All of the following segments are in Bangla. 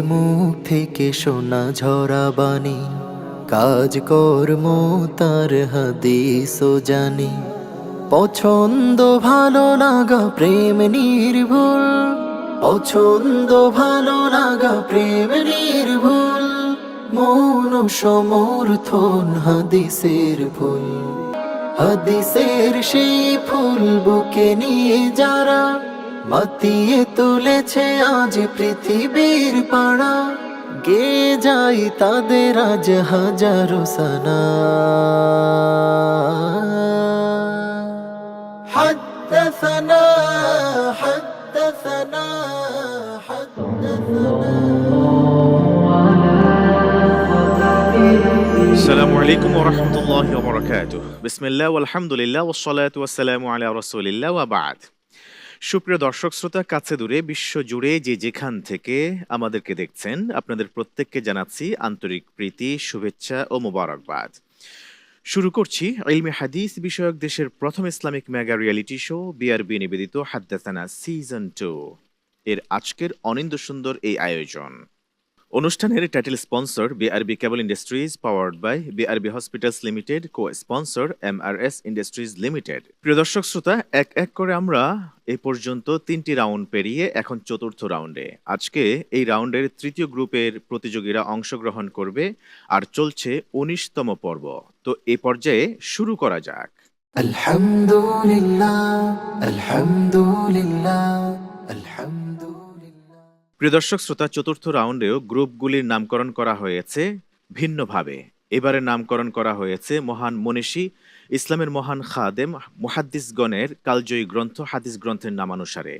মুখ থেকে শোনা ঝরা বাণী, কাজ কর্ম তার হাদিস ও জানি। পছন্দ ভালো লাগা প্রেম নির্ভুল, পছন্দ ভালো লাগা প্রেম নির্ভুল, মৌন সমর্থন হাদিসের ফুল। হাদিসের সেই ফুল বুকে নিয়ে যারা মাতিয়ে তুলেছে আজ পৃথিবীর পাড়া, গে যাই তাদের আজ হাজারো সানা। حدثنا حدثنا حدثنا আসসালামু আলাইকুম ওয়া রাহমাতুল্লাহি ওয়া বারাকাতুহু। বিসমিল্লাহ ওয়াল হামদুলিল্লাহ ওয়াস সালাতু ওয়াস সালামু আলা রাসূলিল্লাহ ওয়া বা'দ। সুপ্রিয় দর্শক শ্রোতা, কাছে দূরে বিশ্ব জুড়ে যে যেখান থেকে আমাদেরকে দেখছেন, আপনাদের প্রত্যেককে জানাচ্ছি আন্তরিক প্রীতি, শুভেচ্ছা ও মোবারকবাদ। শুরু করছি ইলমে হাদিস বিষয়ক দেশের প্রথম Islamic mega reality show BRB নিবেদিত হাদ্দাসানা সিজন 2 এর আজকের অনিন্দ সুন্দর এই আয়োজন। অনুষ্ঠানের title sponsor BRB cable industries, powered by BRB hospitals limited, co sponsor MRS industries limited. প্রিয় দর্শক শ্রোতা, এক এক করে আমরা এই পর্যন্ত 3টি রাউন্ড পেরিয়ে এখন চতুর্থ রাউন্ডে। আজকে এই রাউন্ডের তৃতীয় গ্রুপের প্রতিযোগীরা অংশগ্রহণ করবে আর চলছে 19তম পর্ব। তো এই পর্যায়ে শুরু করা যাক। আলহামদুলিল্লাহ আলহামদুলিল্লাহ আলহামদুলিল্লাহ। প্রিয় দর্শক শ্রোতা, চতুর্থ রাউন্ডেও গ্রুপগুলির নামকরণ করা হয়েছে ভিন্নভাবে। এবারে নামকরণ করা হয়েছে মহান মনীষী, ইসলামের মহান খাদেম, মুহাদ্দিসগণের কালজয়ী গ্রন্থ হাদিস গ্রন্থের নামানুসারে।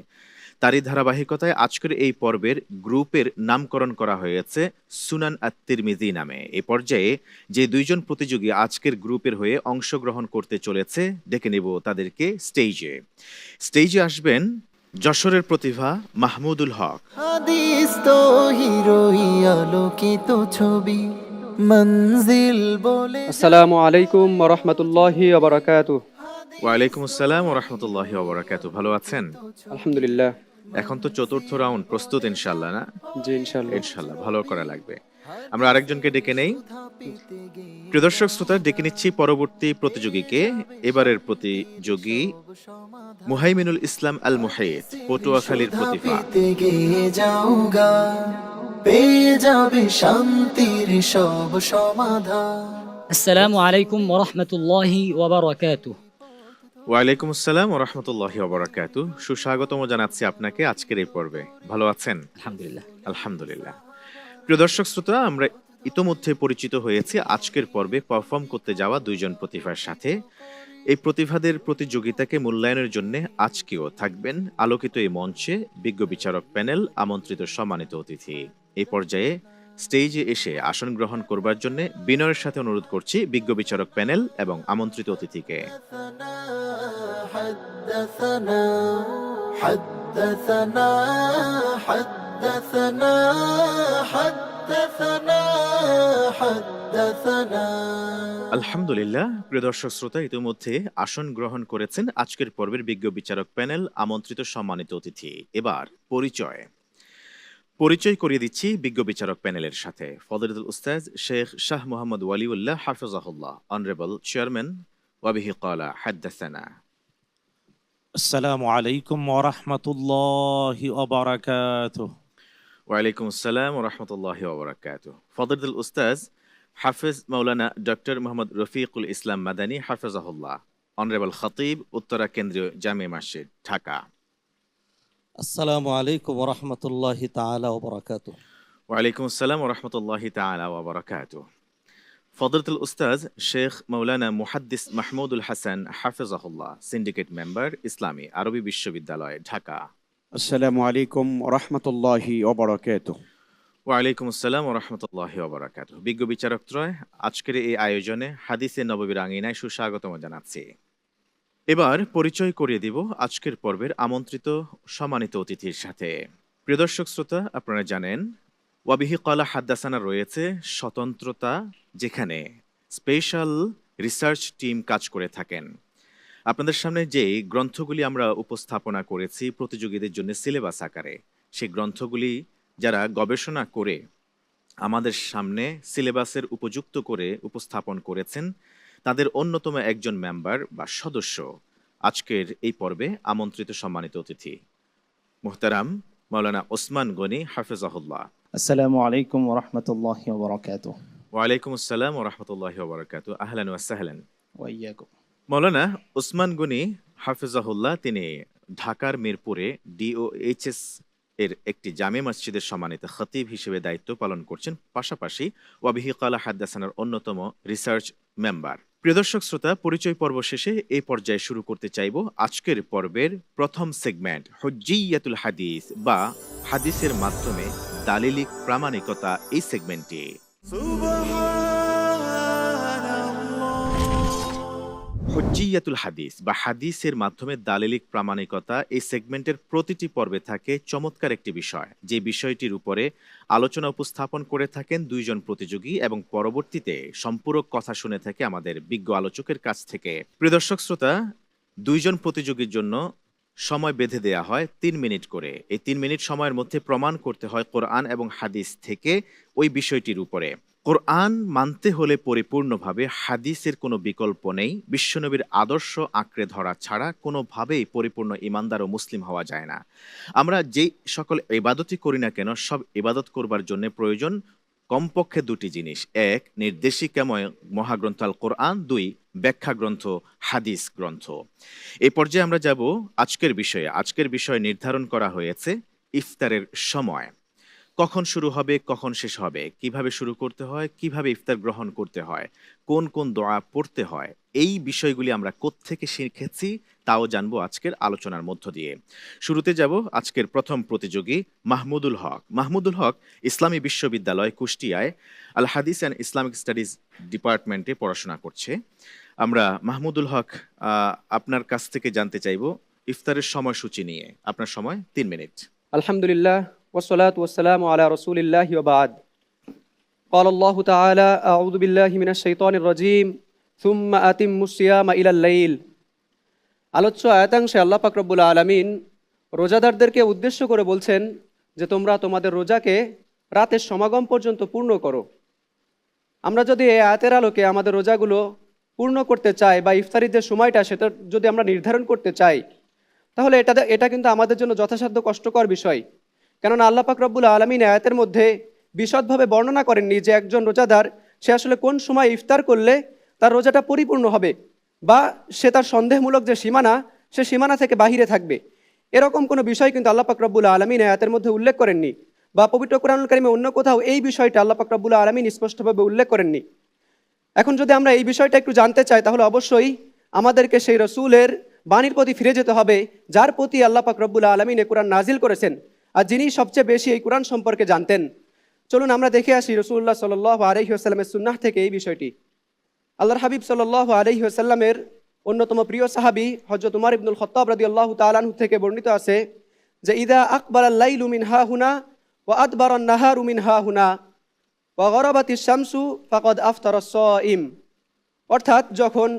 তারই ধারাবাহিকতায় আজকের এই পর্বের গ্রুপের নামকরণ করা হয়েছে সুনান আত-তিরমিজি নামে। এই পর্যায়ে যে দুইজন প্রতিযোগী আজকের গ্রুপের হয়ে অংশগ্রহণ করতে চলেছে, ডেকে নেব তাদেরকে স্টেজে। স্টেজে আসবেন যশোরের প্রতিভা মাহমুদুল হক। হাদিস তো হিরোই আলোকিত ছবি, মঞ্জিল বলে। আসসালামু আলাইকুম ওয়া রাহমাতুল্লাহি ওয়া বারাকাতুহু। ওয়ালাইকুম আসসালাম ওয়া রাহমাতুল্লাহি ওয়া বারাকাতুহু। ভালো আছেন? আলহামদুলিল্লাহ। এখন তো চতুর্থ রাউন্ড, প্রস্তুত ইনশাআল্লাহ? না, জি ইনশাআল্লাহ। ইনশাআল্লাহ ভালো করা লাগবে। আমরা আরেকজনকে ডেকে নেই। প্রিয় দর্শক শ্রোতা, ডেকে নিচ্ছি পরবর্তী প্রতিযোগীকে। এবারের প্রতিযোগী মুহাইমিনুল ইসলাম আল মুহাইত, পটুয়াখালীর প্রতিভা। গিয়ে যাওগা, পেয়ে যাবে শান্তির সব সমাধান। السلام عليكم ورحمة الله وبركاته. ওয়ালাইকুম আসসালাম ওয়া রাহমাতুল্লাহি ওয়া বারাকাতুহু। সুস্বাগতম জানাচ্ছি আপনাকে আজকের এই পর্বে। ভালো আছেন? الحمد لله. আলহামদুলিল্লাহ। প্রিয় দর্শক শ্রোতা, আমরা ইতোমধ্যে পরিচিত হয়েছি আজকের পর্বে পারফর্ম করতে যাওয়া দুইজন প্রতিভার সাথে। এই প্রতিভাদের প্রতিযোগিতাকে মূল্যায়নের জন্য আজকেও থাকবেন আলোকিত এই মঞ্চে বিজ্ঞ বিচারক প্যানেল, আমন্ত্রিত সম্মানিত অতিথি। এই পর্যায়ে স্টেজে এসে আসন গ্রহণ করবার জন্য বিনয়ের সাথে অনুরোধ করছি বিজ্ঞ বিচারক প্যানেল এবং আমন্ত্রিত অতিথিকে। حدثنا حدثنا حدثنا حدثنا حدثنا। আলহামদুলিল্লাহ। প্রিয় দর্শক শ্রোতা, ইতিমধ্যে আসন গ্রহণ করেছেন আজকের পর্বের বিজ্ঞ বিচারক প্যানেল, আমন্ত্রিত সম্মানিত অতিথি। এবার পরিচয় করিয়ে দিচ্ছি বিজ্ঞ বিচারক প্যানেলের সাথে। ফজলতুল উস্তাজ শেখ শাহ মোহাম্মদ ওয়ালিউল্লাহ হাফিজাহুল্লাহ, অনারেবল চেয়ারম্যান, ওয়াবিহি ক্বালা হাদ্দাসানা। আসসালামু আলাইকুম ওয়া রাহমাতুল্লাহি ওয়া বারাকাতুহু। ওয়ালাইকুম আসসালাম ওয়া রাহমাতুল্লাহি ওয়া বারাকাতুহু। ফজলতুল উস্তাজ হাফেজ মাওলানা ডক্টর মোহাম্মদ রফিকুল ইসলাম মাদানী হাফিজাহুল্লাহ, অনারেবল খতিব, উত্তরা কেন্দ্রীয় জামে মসজিদ, ঢাকা। আসসালামু আলাইকুম ওয়া রাহমাতুল্লাহি তাআলা ওয়া বারাকাতুহু। ওয়ালাইকুম আসসালাম ওয়া রাহমাতুল্লাহি তাআলা ওয়া বারাকাতুহু। ফজলতুল উস্তাজ শেখ মাওলানা মুহাদ্দিস মাহমুদুল হাসান হাফিজাহুল্লাহ, সিন্ডিকেট মেম্বার, ইসলামী আরবি বিশ্ববিদ্যালয়, ঢাকা। আসসালামু আলাইকুম ওয়া রাহমাতুল্লাহি ওয়া বারাকাতুহু। ওয়ালাইকুম আসসালাম ওয়া রাহমাতুল্লাহি ওয়া বারাকাতুহু। বিজ্ঞ বিচারক ত্রয় আজকের এই আয়োজনে হাদিসে নববীর আঙিনায় সুস্বাগতম জানাচ্ছি। এবার পরিচয় করিয়ে দিব আজকের পর্বের আমন্ত্রিত সম্মানিত অতিথির সাথে। প্রিয় দর্শক শ্রোতা, আপনারা জানেন ওয়াবিহি ক্বালা হাদ্দাসানা রয়েছে স্বতন্ত্রতা, যেখানে স্পেশাল রিসার্চ টিম কাজ করে থাকেন। আপনাদের সামনে যে গ্রন্থগুলি আমরা উপস্থাপনা করেছি প্রতিযোগীদের জন্য সিলেবাস আকারে, সেই গ্রন্থগুলি যারা গবেষণা করে আমাদের সামনে সিলেবাসের উপযুক্ত করে উপস্থাপন করেছেন, তাদের অন্যতম একজন মেম্বার বা সদস্য আজকের এই পর্বে আমন্ত্রিত সম্মানিত অতিথি মুহতারাম মাওলানা ওসমান গনি হাফেজাহুল্লাহ। আসসালামু আলাইকুম ওরহমতুল্লাহি ওবরাকাতুহ। ওয়ালাইকুম আসসালাম ওয়া রাহমাতুল্লাহি ওয়া বারাকাতুহু। আহলান ওয়া সাহলান। ওয়া ইয়্যাকুম। মাওলানা ওসমান গনি হাফেজাহুল্লাহ তিনি ঢাকার মিরপুরে ডিওএইচএস এর একটি জামে মসজিদের সম্মানিত খতিব হিসেবে দায়িত্ব পালন করছেন, পাশাপাশি ওয়াবিহি কালা হাদাসানার অন্যতম রিসার্চ মেম্বার। প্রিয় দর্শক শ্রোতা, পরিচয় পর্ব শেষে এই পর্যায়ে শুরু করতে চাইব আজকের পর্বের প্রথম সেগমেন্ট হুজ্জিয়াতুল হাদিস বা হাদিসের মাধ্যমে দালিলিক প্রামাণিকতা। এই সেগমেন্টে হুজ্জিয়াতুল হাদিস বা হাদিসের মাধ্যমে দালিলিক প্রামাণিকতা, এই সেগমেন্টের প্রতিটি পর্বে থাকে চমৎকার একটি বিষয়, যে বিষয়টির উপরে আলোচনা উপস্থাপন করে থাকেন দুইজন প্রতিযোগী এবং পরবর্তীতে সম্পূরক কথা শুনে থাকে আমাদের বিজ্ঞ আলোচকের কাছ থেকে। প্রিয় দর্শক শ্রোতা, দুইজন প্রতিযোগীর জন্য সময় বেঁধে দেয়া হয় 3 মিনিট করে। এই 3 মিনিট সময়ের মধ্যে প্রমাণ করতে হয় কোরআন এবং হাদিস থেকে ওই বিষয়টির উপরে। কোরআন মানতে হলে পরিপূর্ণভাবে হাদিসের কোনো বিকল্প নেই। বিশ্বনবীর আদর্শ আঁকড়ে ধরা ছাড়া কোনোভাবেই পরিপূর্ণ ইমানদার ও মুসলিম হওয়া যায় না। আমরা যেই সকল ইবাদতই করি না কেন, সব ইবাদত করবার জন্য প্রয়োজন কমপক্ষে 2টি জিনিস: 1 নির্দেশিকাময় মহাগ্রন্থ আল কোরআন, 2 ব্যাখ্যা গ্রন্থ হাদিস গ্রন্থ। এই পর্যায়ে আমরা যাব আজকের বিষয়ে। আজকের বিষয় নির্ধারণ করা হয়েছে ইফতারের সময়, কখন শুরু হবে, কখন শেষ হবে, কিভাবে শুরু করতে হয়, কিভাবে ইফতার গ্রহণ করতে হয়, কোন কোন দোয়া পড়তে হয়। এই বিষয়গুলি আমরা কোত্থেকে শিখেছি তাও জানবো আজকের আলোচনার মধ্য দিয়ে। শুরুতে যাব আজকের প্রথম প্রতিযোগী মাহমুদুল হক। মাহমুদুল হক ইসলামী বিশ্ববিদ্যালয় কুষ্টিয়ায় আল হাদিস অ্যান্ড ইসলামিক স্টাডিজ ডিপার্টমেন্টে পড়াশোনা করছে। আমরা মাহমুদুল হক আপনার কাছ থেকে জানতে চাইব ইফতারের সময়সূচি নিয়ে। আপনার সময় 3 মিনিট। আলহামদুলিল্লাহ ওয়াসসালাতু ওয়াসসালামু আলা রাসূলিল্লাহি ওয়া বা'দ। قال الله تعالى أعوذ بالله من الشيطان الرجيم ثم أتموا الصيام إلى الليل। আলোচ্য আয়াতাংশে আল্লাহ পাক রব্বুল আলামিন রোজাদারদেরকে উদ্দেশ্য করে বলছেন যে তোমরা তোমাদের রোজাকে রাতের সমাগম পর্যন্ত পূর্ণ করো। আমরা যদি এই আয়াতের আলোকে আমাদের রোজাগুলো পূর্ণ করতে চাই বা ইফতারির যে সময়টা সেটা যদি আমরা নির্ধারণ করতে চাই, তাহলে এটা কিন্তু আমাদের জন্য যথাসাধ্য কষ্টকর বিষয়। কেননা আল্লাহ পাক রব্বুল আলামিন আয়াতের মধ্যে বিশদভাবে বর্ণনা করেননি যে একজন রোজাদার সে আসলে কোন সময় ইফতার করলে তার রোজাটা পরিপূর্ণ হবে বা সে তার সন্দেহমূলক যে সীমানা, সে সীমানা থেকে বাহিরে থাকবে। এরকম কোনো বিষয় কিন্তু আল্লাহ পাক রব্বুল আলামিন আয়াতের মধ্যে উল্লেখ করেননি, বা পবিত্র কোরআনুল কারীমে অন্য কোথাও এই বিষয়টা আল্লাহ পাক রব্বুল আলামিন স্পষ্টভাবে উল্লেখ করেননি। এখন যদি আমরা এই বিষয়টা একটু জানতে চাই, তাহলে অবশ্যই আমাদেরকে সেই রসুলের বাণীর প্রতি ফিরে যেতে হবে, যার প্রতি আল্লাহ পাক রব্বুল আলামিন এই কোরআন নাজিল করেছেন আর যিনি সবচেয়ে বেশি এই কোরআন সম্পর্কে জানতেন। চলুন আমরা দেখে আসি রাসূলুল্লাহ সাল্লাল্লাহু আলাইহি ওয়াসাল্লামের সুন্নাহ থেকে এই বিষয়টি। আল্লাহর হাবিব সাল্লাল্লাহু আলাইহি ওয়াসাল্লামের অন্যতম প্রিয় সাহাবী হযরত উমর ইবনুল খাত্তাব রাদিয়াল্লাহু তাআলা আনহু থেকে বর্ণিত আছে যে ইদা আকবারাল লাইলু মিন হাহুনা ওয়া আদবারান নাহারু মিন হাহুনা ওয়া গরাবাতিশ শামসু ফাকাদ আফতারাস সাইম। অর্থাৎ যখন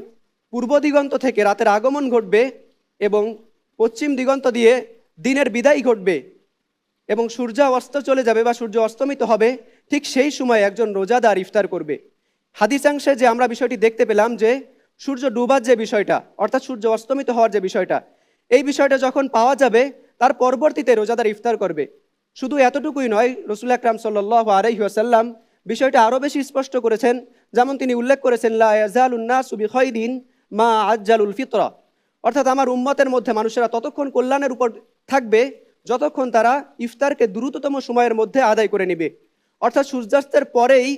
পূর্ব দিগন্ত থেকে রাতের আগমন ঘটবে এবং পশ্চিম দিগন্ত দিয়ে দিনের বিদায় ঘটবে এবং সূর্য অস্ত চলে যাবে বা সূর্য অস্তমিত হবে, ঠিক সেই সময় একজন রোজাদার ইফতার করবে। হাদিসাংশে যে আমরা বিষয়টি দেখতে পেলাম যে সূর্য ডুবার যে বিষয়টা, অর্থাৎ সূর্য অস্তমিত হওয়ার যে বিষয়টা, এই বিষয়টা যখন পাওয়া যাবে তার পরবর্তীতে রোজাদার ইফতার করবে। শুধু এতটুকুই নয়, রাসূল আকরাম সাল্লাল্লাহু আলাইহি ওয়াসাল্লাম বিষয়টা আরও বেশি স্পষ্ট করেছেন। যেমন তিনি উল্লেখ করেছেন লা ইয়াজালুন নাসু বিখাইরিন মা আজ্জালুল ফিতরা, অর্থাৎ আমার উম্মতের মধ্যে মানুষেরা ততক্ষণ কল্যাণের উপর থাকবে যতক্ষণ তারা ইফতারকে দ্রুততম সময়ের মধ্যে আদায় করে নেবে। অর্থাৎ সূর্যাস্তের পরেই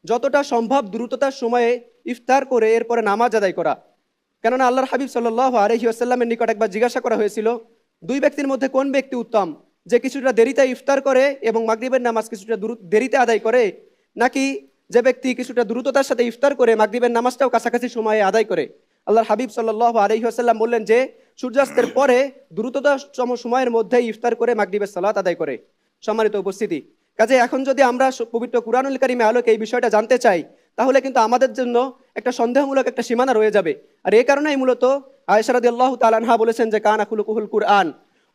যতটা সম্ভব দ্রুততার সময়ে ইফতার করে এরপরে নামাজ আদায় করা। কেননা আল্লাহর হাবিব সাল্লাল্লাহু আলাইহি ওয়াসাল্লামের নিকট একবার জিজ্ঞাসা করা হয়েছিল, 2 ব্যক্তির মধ্যে কোন ব্যক্তি উত্তম, যে কিছুটা দেরিতে ইফতার করে এবং মাগরিবের নামাজ কিছুটা দেরিতে আদায় করে, নাকি যে ব্যক্তি কিছুটা দ্রুততার সাথে ইফতার করে মাগরিবের নামাজটাও কাছাকাছি সময়ে আদায় করে? আল্লাহর হাবিব সাল্লাল্লাহু আলাইহি ওয়াসাল্লাম বললেন যে সূর্যাস্তের পরে দ্রুততম সময়ের মধ্যে ইফতার করে মাগরিবের সালাত আদায় করে। সম্মানিত উপস্থিতি, কাজে এখন যদি আমরা পবিত্র কুরআনুল কারীমে আলোকে এই বিষয়টা জানতে চাই, তাহলে কিন্তু আমাদের জন্য একটা সন্দেহমূলক একটা সীমানা রয়ে যাবে। আর এই কারণেই মূলত আয়েশা রাদিয়াল্লাহু তাআলা আনহা বলেছেন যে কানা খুলুকুল কুরআন,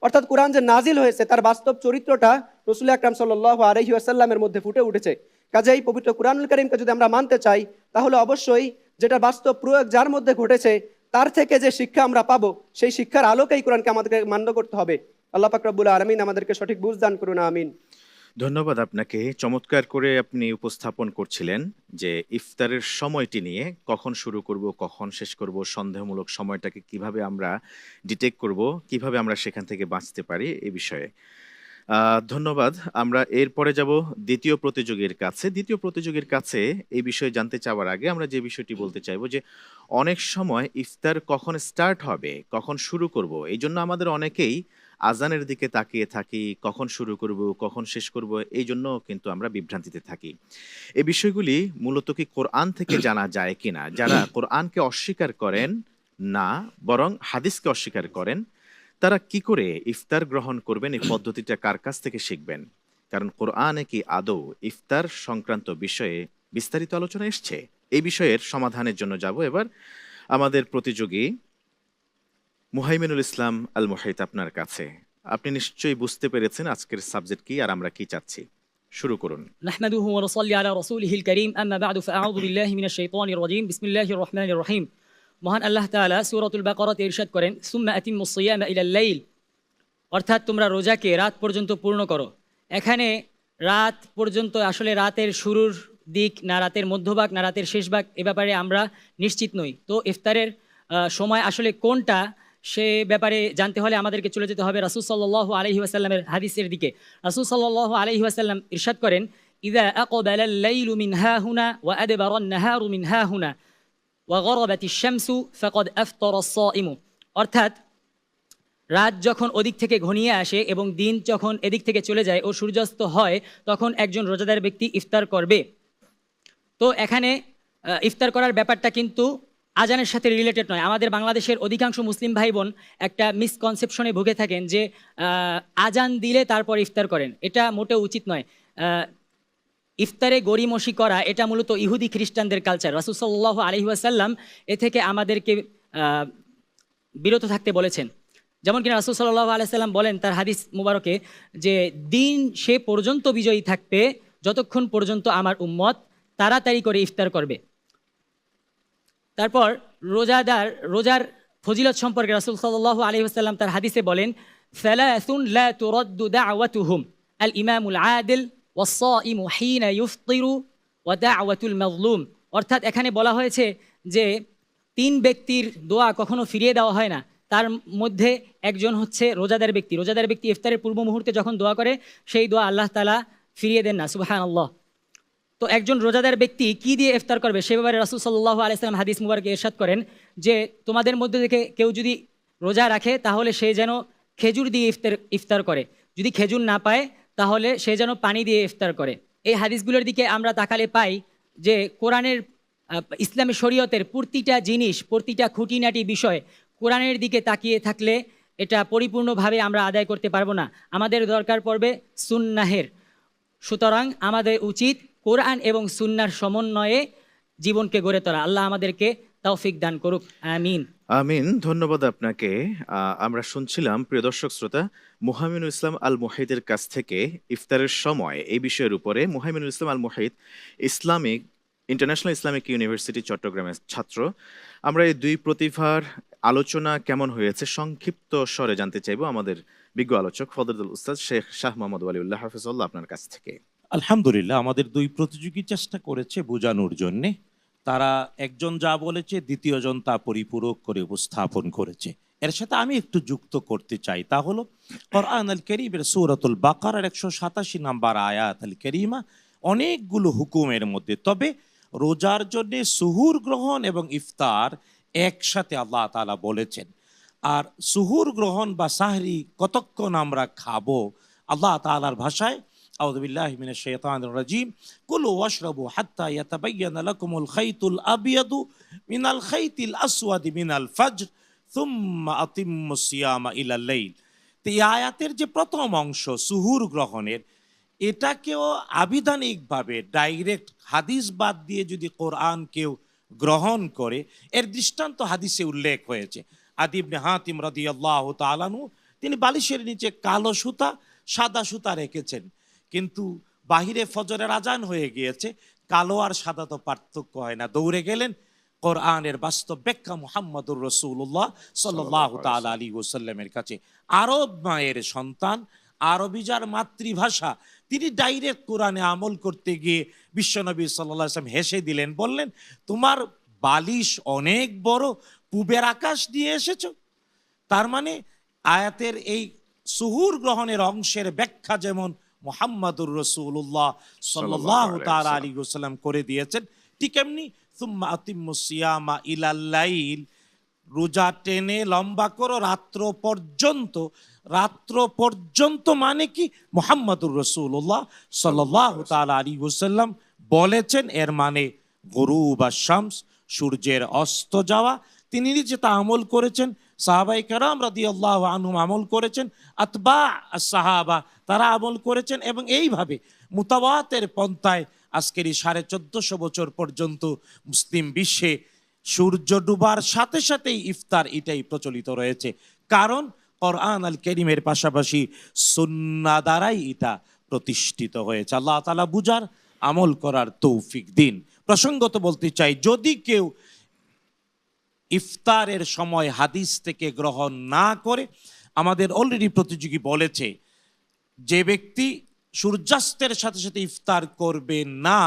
অর্থাৎ কোরআন যে নাজিল হয়েছে তার বাস্তব চরিত্রটা রাসূল আকরাম সাল্লাল্লাহু আলাইহি ওয়াসাল্লামের মধ্যে ফুটে উঠেছে। কাজেই পবিত্র কুরআনুল কারীমকে যদি আমরা মানতে চাই তাহলে অবশ্যই যেটা বাস্তব প্রয়োগ যার মধ্যে ঘটেছে তার থেকে যে শিক্ষা আমরা পাবো সেই শিক্ষার আলোকেই কোরআনকে আমাদেরকে মান্য করতে হবে। আল্লাহ পাক রব্বুল আলামিন আমাদেরকে সঠিক বুঝ দান করুন, আমিন। ধন্যবাদ আপনাকে। চমৎকার করে আপনি উপস্থাপন করছিলেন যে ইফতারের সময়টি নিয়ে, কখন শুরু করব, কখন শেষ করব, সন্দেহমূলক সময়টাকে কিভাবে আমরা ডিটেক্ট করব, কিভাবে আমরা সেখান থেকে বাঁচতে পারি এই বিষয়ে। ধন্যবাদ। আমরা এরপরে যাব দ্বিতীয় প্রতিযোগীর কাছে। দ্বিতীয় প্রতিযোগীর কাছে এই বিষয়ে জানতে চাওয়ার আগে আমরা যে বিষয়টি বলতে চাইবো যে অনেক সময় ইফতার কখন স্টার্ট হবে, কখন শুরু করব, এই জন্য আমাদের অনেকেই আজানের দিকে তাকিয়ে থাকি, কখন শুরু করব, কখন শেষ করব, এই জন্য কিন্তু আমরা বিভ্রান্তিতে থাকি। এই বিষয়গুলি মূলত কি কোরআন থেকে জানা যায় কিনা? যারা কোরআনকে অস্বীকার করেন না, বরং হাদিসকে অস্বীকার করেন, তারা কি করে ইফতার গ্রহণ করবেন, এই পদ্ধতিটা কার কাছ থেকে শিখবেন? কারণ কোরআনে কি আদৌ ইফতার সংক্রান্ত বিষয়ে বিস্তারিত আলোচনা এসছে? এই বিষয়ের সমাধানের জন্য যাব এবার আমাদের প্রতিযোগী মুহাইমিনুল ইসলাম আল মুহাইত আপনার কাছে। আপনি নিশ্চয়ই বুঝতে পেরেছেন আজকের সাবজেক্ট কি আর আমরা কি চাচ্ছি। শুরু করুন। نحمده ونصلي على رسوله الكريم أما بعد فأعوذ بالله من الشيطان الرجيم بسم الله الرحمن الرحيم মহান আল্লাহ তাআলা সূরাতুল বাকারাতে ইরশাদ করেন সুম্মা আতিম্মুস সিয়ামা ইলাল লাইল, অর্থাৎ তোমরা রোজাকে রাত পর্যন্ত পূর্ণ করো। এখানে রাত পর্যন্ত আসলে রাতের শুরুর দিক না রাতের মধ্যভাগ না রাতের শেষ ভাগ, এ ব্যাপারে আমরা নিশ্চিত নই। তো ইফতারের সময় আসলে কোনটা সে ব্যাপারে জানতে হলে আমাদেরকে চলে যেতে হবে রাসূল সাল্লাল্লাহু আলাইহি ওয়াসাল্লামের হাদিসের দিকে। রাসূল সাল্লাল্লাহু আলাইহি ওয়াসাল্লাম ইরশাদ করেন ইযা আকাবালাল লাইলু মিন হাহুনা ওয়া আদবারান নাহারু মিন হাহুনা ওয়া গরাবাতিশ শামসু ফাকাদ আফতারাস সাইমু, অর্থাৎ রাত যখন ওদিক থেকে ঘনিয়ে আসে এবং দিন যখন এদিক থেকে চলে যায় ও সূর্যাস্ত হয় তখন একজন রোজাদার ব্যক্তি ইফতার করবে। তো এখানে ইফতার করার ব্যাপারটা কিন্তু আজানের সাথে রিলেটেড নয়। আমাদের বাংলাদেশের অধিকাংশ মুসলিম ভাই বোন একটা মিসকনসেপশনে ভুগে থাকেন যে আজান দিলে তারপর ইফতার করেন, এটা মোটেও উচিত নয়। ইফতারে গড়িমসি করা এটা মূলত ইহুদি খ্রিস্টানদের কালচার। রাসূল সাল্লাল্লাহু আলাইহি ওয়াসাল্লাম এ থেকে আমাদেরকে বিরত থাকতে বলেছেন। যেমন কিনা রাসূল সাল্লাল্লাহু আলাইহি ওয়াসাল্লাম বলেন তার হাদিস মুবারকে যে দিন সে পর্যন্ত বিজয়ী থাকবে যতক্ষণ পর্যন্ত আমার উম্মত তাড়াতাড়ি করে ইফতার করবে। তারপর রোজার ফজিলত সম্পর্কে রাসূল সাল্লাল্লাহু আলাইহি ওয়াসাল্লাম তার হাদিসে বলেন সালাসুন লা তুরাদ্দু দাওয়াতুহুম আল ইমামুল আদিল ওয়াস-সাইমু হিনা ইফতিরু ওয়া দাওয়াতুল মাজলুম, অর্থাৎ এখানে বলা হয়েছে যে তিন ব্যক্তির দোয়া কখনো ফিরিয়ে দেওয়া হয় না। তার মধ্যে একজন হচ্ছে রোজাদার ব্যক্তি। রোজাদার ব্যক্তি ইফতারের পূর্ব মুহূর্তে যখন দোয়া করে সেই দোয়া আল্লাহ তাআলা ফিরিয়ে দেন না, সুবহানাল্লাহ। তো একজন রোজাদার ব্যক্তি কি দিয়ে ইফতার করবে সে ব্যাপারে রাসূল সাল্লাল্লাহু আলাইহি ওয়াসাল্লাম হাদিস মুবারকে ইরশাদ করেন যে তোমাদের মধ্যে থেকে কেউ যদি রোজা রাখে তাহলে সে যেন খেজুর দিয়ে ইফতার করে, যদি খেজুর না পায় তাহলে সে যেন পানি দিয়ে ইফতার করে। এই হাদিসগুলোর দিকে আমরা তাকালে পাই যে কোরআনের ইসলামী শরীয়তের প্রতিটা জিনিস, প্রতিটা খুঁটিনাটি বিষয় কোরআনের দিকে তাকিয়ে থাকলে এটা পরিপূর্ণভাবে আমরা আদায় করতে পারবো না। আমাদের দরকার পড়বে সুন্নাহের। সুতরাং আমাদের উচিত কোরআন এবং সুন্নাহর সমন্বয়ে জীবনকে গড়ে তোলা। আল্লাহ আমাদেরকে তৌফিক দান করুক, আমিন। আমিন। ধন্যবাদ আপনাকে। আমরা শুনছিলাম প্রিয় দর্শক শ্রোতা মুহাইমিনুল ইসলাম আল মুহাইতের কাছ থেকে ইফতারের সময় এই বিষয়ের উপরে। মুহাইমিনুল ইসলাম আল মুহাইত ইন্টারন্যাশনাল ইসলামিক ইউনিভার্সিটি চট্টগ্রামের ছাত্র। আমরা এই দুই প্রতিভার আলোচনা কেমন হয়েছে সংক্ষিপ্ত স্বরে জানতে চাইবো আমাদের বিজ্ঞ আলোচক ফজলুল উস্তাদ শেখ শাহ মোহাম্মদ ওয়ালিউল্লাহ হাফিজাল্লাহ আপনার কাছ থেকে। আলহামদুলিল্লাহ, আমাদের দুই প্রতিযোগী চেষ্টা করেছে বোঝানোর জন্যে। তারা একজন যা বলেছে দ্বিতীয়জন তা পরিপূরক করে উপস্থাপন করেছে। এর সাথে আমি একটু যুক্ত করতে চাই, তা হলো কোরআন আল কারীমের সূরাতুল বাকারার 187 নম্বর আয়াত আল কারীমা অনেকগুলো হুকুমের মধ্যে, তবে রোজার জন্য সুহুর গ্রহণ এবং ইফতার একসাথে আল্লাহ তাআলা বলেছেন। আর সুহুর গ্রহণ বা সাহরি কতক্ষণ আমরা খাবো, আল্লাহ তাআলার ভাষায় আউযু বিল্লাহি মিনাশ শাইতানির রাজিম কুলু ওয়াশরাবু হাত্তা ইয়াতাবায়্যানা লাকুমুল খাইতুল আবিয়াদু মিনাল খাইতিল আসওয়াদি মিনাল ফাজর সুম্মা আতিম্মুস সিয়ামা ইলাল লাইল। তো এই আয়াতের যে প্রথম অংশ সুহুর গ্রহণের, এটাকেও আবিধানিকভাবে ডাইরেক্ট হাদিস বাদ দিয়ে যদি কোরআন কেউ গ্রহণ করে, এর দৃষ্টান্ত হাদিসে উল্লেখ হয়েছে। আদি ইবনে হাতিম রাদিয়াল্লাহু তাআলা আনহু তিনি বালিশের নিচে কালো সুতা সাদা সুতা রেখেছেন, কিন্তু বাহিরে ফজরের আজান হয়ে গিয়েছে, কালো আর সাদা তো পার্থক্য হয় না, দৌড়ে গেলেন কোরআনের বাস্তব ব্যাখ্যা মুহাম্মদুর রাসূলুল্লাহ সাল্লাল্লাহু তাআলা আলাইহি ওয়াসাল্লামের কাছে। আরব মায়ের সন্তান, আরবি যার মাতৃভাষা, তিনি ডাইরেক্ট কোরআনে আমল করতে গিয়ে বিশ্বনবী সাল্লাল্লাহু আলাইহি ওয়াসাল্লাম হেসে দিলেন, বললেন তোমার বালিশ অনেক বড়, পূবের আকাশ দিয়ে এসেছো। তার মানে আয়াতের এই সুহুর গ্রহণের অংশের ব্যাখ্যা যেমন মুহাম্মদুর রাসূলুল্লাহ সাল্লাল্লাহু তাআলা আলাইহি ওয়াসাল্লাম করে দিয়েছেন, ঠিক এমনি সুম্মা আতিম্মুস সিয়ামা ইলাল লাইল, রোজা টেনে লম্বা করো রাত্র পর্যন্ত। রাত্র পর্যন্ত মানে কি? মুহাম্মদুর রাসূলুল্লাহ সাল্লাল্লাহু তাআলা আলাইহি ওয়াসাল্লাম বলেছেন, এর মানে গুরুব আশ-শামস, সূর্যের অস্ত যাওয়া। তিনি নিজে তা আমল করেছেন, সাহাবায়ে কেরাম রাদিয়াল্লাহু আনহুম আমল করেছেন, আতবা আস-সাহাবা তারা আমল করেছেন, এবং এইভাবে মুতাওয়াতের পন্থায় আজকের এই 1450 বছর পর্যন্ত মুসলিম বিশ্বে সূর্য ডুবার সাথে সাথেই ইফতার এটাই প্রচলিত রয়েছে। কারণ কোরআন আল কারীমের পাশাপাশি সুন্নাহ দ্বারাই এটা প্রতিষ্ঠিত হয়েছে। আল্লাহ তাআলা বুঝার আমল করার তৌফিক দিন। প্রসঙ্গত বলতে চাই, যদি কেউ ইফতারের সময় হাদিস থেকে গ্রহণ না করে, আমাদের অলরেডি প্রতিযোগী বলেছে যে ব্যক্তি সূর্যাস্তের সাথে সাথে ইফতার করবে না,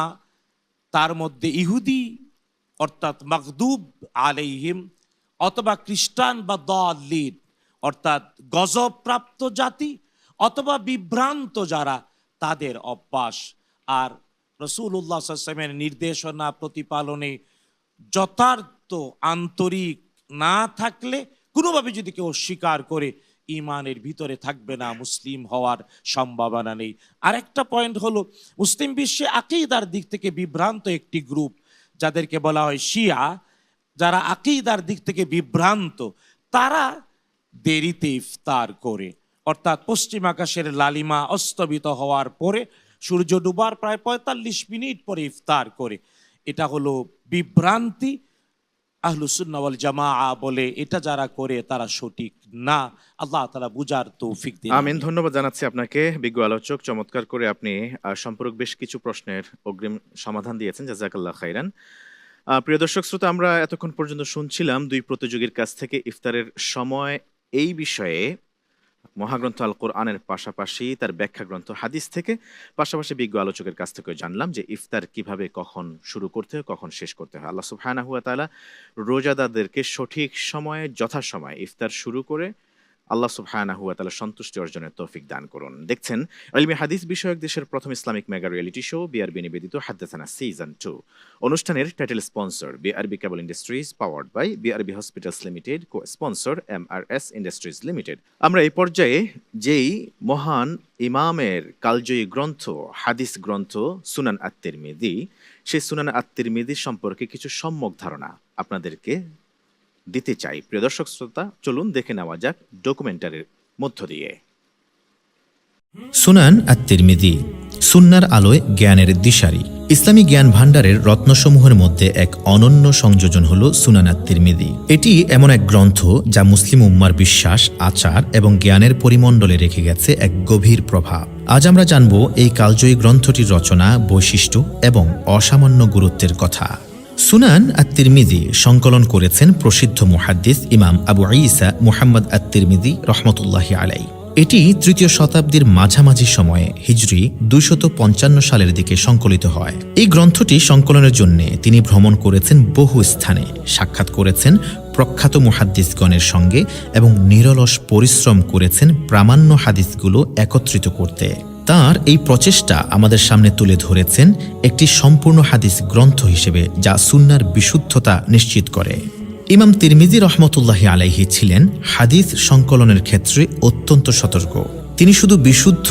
তার মধ্যে ইহুদি অর্থাৎ মাগদুব আলাইহিম অথবা খ্রিস্টান বা দাল্লিন অর্থাৎ গজবপ্রাপ্ত জাতি অথবা বিভ্রান্ত যারা, তাদের অভ্যাস। আর রাসূলুল্লাহ সাল্লাল্লাহু আলাইহি ওয়াসাল্লামের নির্দেশনা প্রতিপালনে যথার্থ আন্তরিক না থাকলে, কোনোভাবে যদি কেউ অস্বীকার করে, ইমানের ভিতরে থাকবে না, মুসলিম হওয়ার সম্ভাবনা নেই। আরেকটা পয়েন্ট হলো, মুসলিম বিশ্বে আকীদার দিক থেকে বিভ্রান্ত একটি গ্রুপ, যাদেরকে বলা হয় শিয়া, যারা আকীদার দিক থেকে বিভ্রান্ত, তারা দেরিতে ইফতার করে, অর্থাৎ পশ্চিম আকাশের লালিমা অস্তমিত হওয়ার পরে সূর্য ডুবার প্রায় ৪৫ মিনিট পরে ইফতার করে। এটা হলো বিভ্রান্তি। আহলুস সুন্নাহ ওয়াল জামাআহ বলে এটা যারা করে তারা সঠিক না। আল্লাহ তাআলা বুঝার তৌফিক দিন। আমিন। ধন্যবাদ জানাচ্ছি আপনাকে বিজ্ঞ আলোচক, চমৎকার করে আপনি সম্পর্ক বেশ কিছু প্রশ্নের অগ্রিম সমাধান দিয়েছেন, জাযাকাল্লাহ খাইরান। প্রিয় দর্শক শ্রোতা, আমরা এতক্ষণ পর্যন্ত শুনছিলাম দুই প্রতিযোগীর কাছ থেকে ইফতারের সময় এই বিষয়ে মহাগ্রন্থ আল কোরআনের পাশাপাশি তার ব্যাখ্যা গ্রন্থ হাদিস থেকে, পাশাপাশি বিজ্ঞ আলোচকের কাছ থেকে জানলাম যে ইফতার কিভাবে কখন শুরু করতে হয়, কখন শেষ করতে হয়। আল্লাহ সুবহানাহু ওয়া তাআলা রোজাদারদেরকে সঠিক সময়ে যথাসময়ে ইফতার শুরু করে আল্লাহ সুবহানাহু ওয়া তাআলা সন্তুষ্টি অর্জনের তৌফিক দান করুন। দেখছেন ইলমি হাদিস বিষয়ক দেশের প্রথম Islamic mega reality show BRB নিবেদিত হাদ্দাসানা সিজন 2। অনুষ্ঠানের title sponsor BRB cable industries, powered by BRB hospitals limited, co sponsor MRS industries limited. আমরা এই পর্যায়ে যেই মহান ইমামের কালজয়ী গ্রন্থ, হাদিস গ্রন্থ সুনান আত-তিরমিজি, সেই সুনান আত-তিরমিজি সম্পর্কে কিছু সম্যক ধারণা আপনাদেরকে দিতে চাই। প্রিয় দর্শক শ্রোতা, চলুন দেখে নেওয়া যাক ডকুমেন্টারির মধ্য দিয়ে। সুনান আত-তিরমিজি, সুন্নাহর আলোয় জ্ঞানের দিশারি। ইসলামী জ্ঞান ভাণ্ডারের রত্নসমূহের মধ্যে এক অনন্য সংযোজন হল সুনান আত-তিরমিজি। এটি এমন এক গ্রন্থ যা মুসলিম উম্মার বিশ্বাস, আচার এবং জ্ঞানের পরিমণ্ডলে রেখে গেছে এক গভীর প্রভাব। আজ আমরা জানব এই কালজয়ী গ্রন্থটির রচনা, বৈশিষ্ট্য এবং অসামান্য গুরুত্বের কথা। সুনান আত-তিরমিজি সংকলন করেছেন প্রসিদ্ধ মুহাদ্দিস ইমাম আবু ঈসা মুহাম্মদ আত-তিরমিজি রহমতুল্লাহি আলাইহি। এটি ৩য় শতাব্দীর মাঝামাঝি সময়ে হিজরি ২৫৫ সালের দিকে সংকলিত হয়। এই গ্রন্থটি সংকলনের জন্য তিনি ভ্রমণ করেছেন বহু স্থানে, সাক্ষাৎ করেছেন প্রখ্যাত মুহাদ্দিসগণের সঙ্গে এবং নিরলস পরিশ্রম করেছেন প্রামাণ্য হাদিসগুলো একত্রিত করতে। তার এই প্রচেষ্টা আমাদের সামনে তুলে ধরেছেন একটি সম্পূর্ণ হাদিস গ্রন্থ হিসেবে, যা সুন্নাহর বিশুদ্ধতা নিশ্চিত করে। ইমাম তিরমিজি রহমতুল্লাহি আলাইহি ছিলেন হাদিস সংকলনের ক্ষেত্রে অত্যন্ত সতর্ক। তিনি শুধু বিশুদ্ধ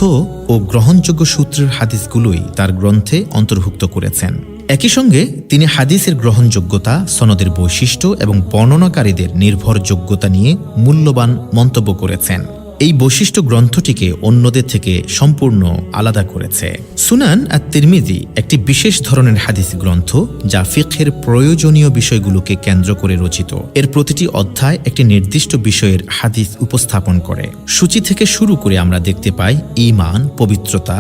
ও গ্রহণযোগ্য সূত্রের হাদিসগুলোই তার গ্রন্থে অন্তর্ভুক্ত করেছেন। একই সঙ্গে তিনি হাদিসের গ্রহণযোগ্যতা, সনদের বৈশিষ্ট্য এবং বর্ণনাকারীদের নির্ভরযোগ্যতা নিয়ে মূল্যবান মন্তব্য করেছেন। এই বৈশিষ্ট্য গ্রন্থটিকে অন্যদের থেকে সম্পূর্ণ আলাদা করেছে। সুনান আত-তিরমিজি একটি বিশেষ ধরনের হাদিস গ্রন্থ যা ফিকহের প্রয়োজনীয় বিষয়গুলোকে কেন্দ্র করে রচিত। এর প্রতিটি অধ্যায় একটি নির্দিষ্ট বিষয়ের হাদিস উপস্থাপন করে। সূচি থেকে শুরু করে আমরা দেখতে পাই ঈমান, পবিত্রতা,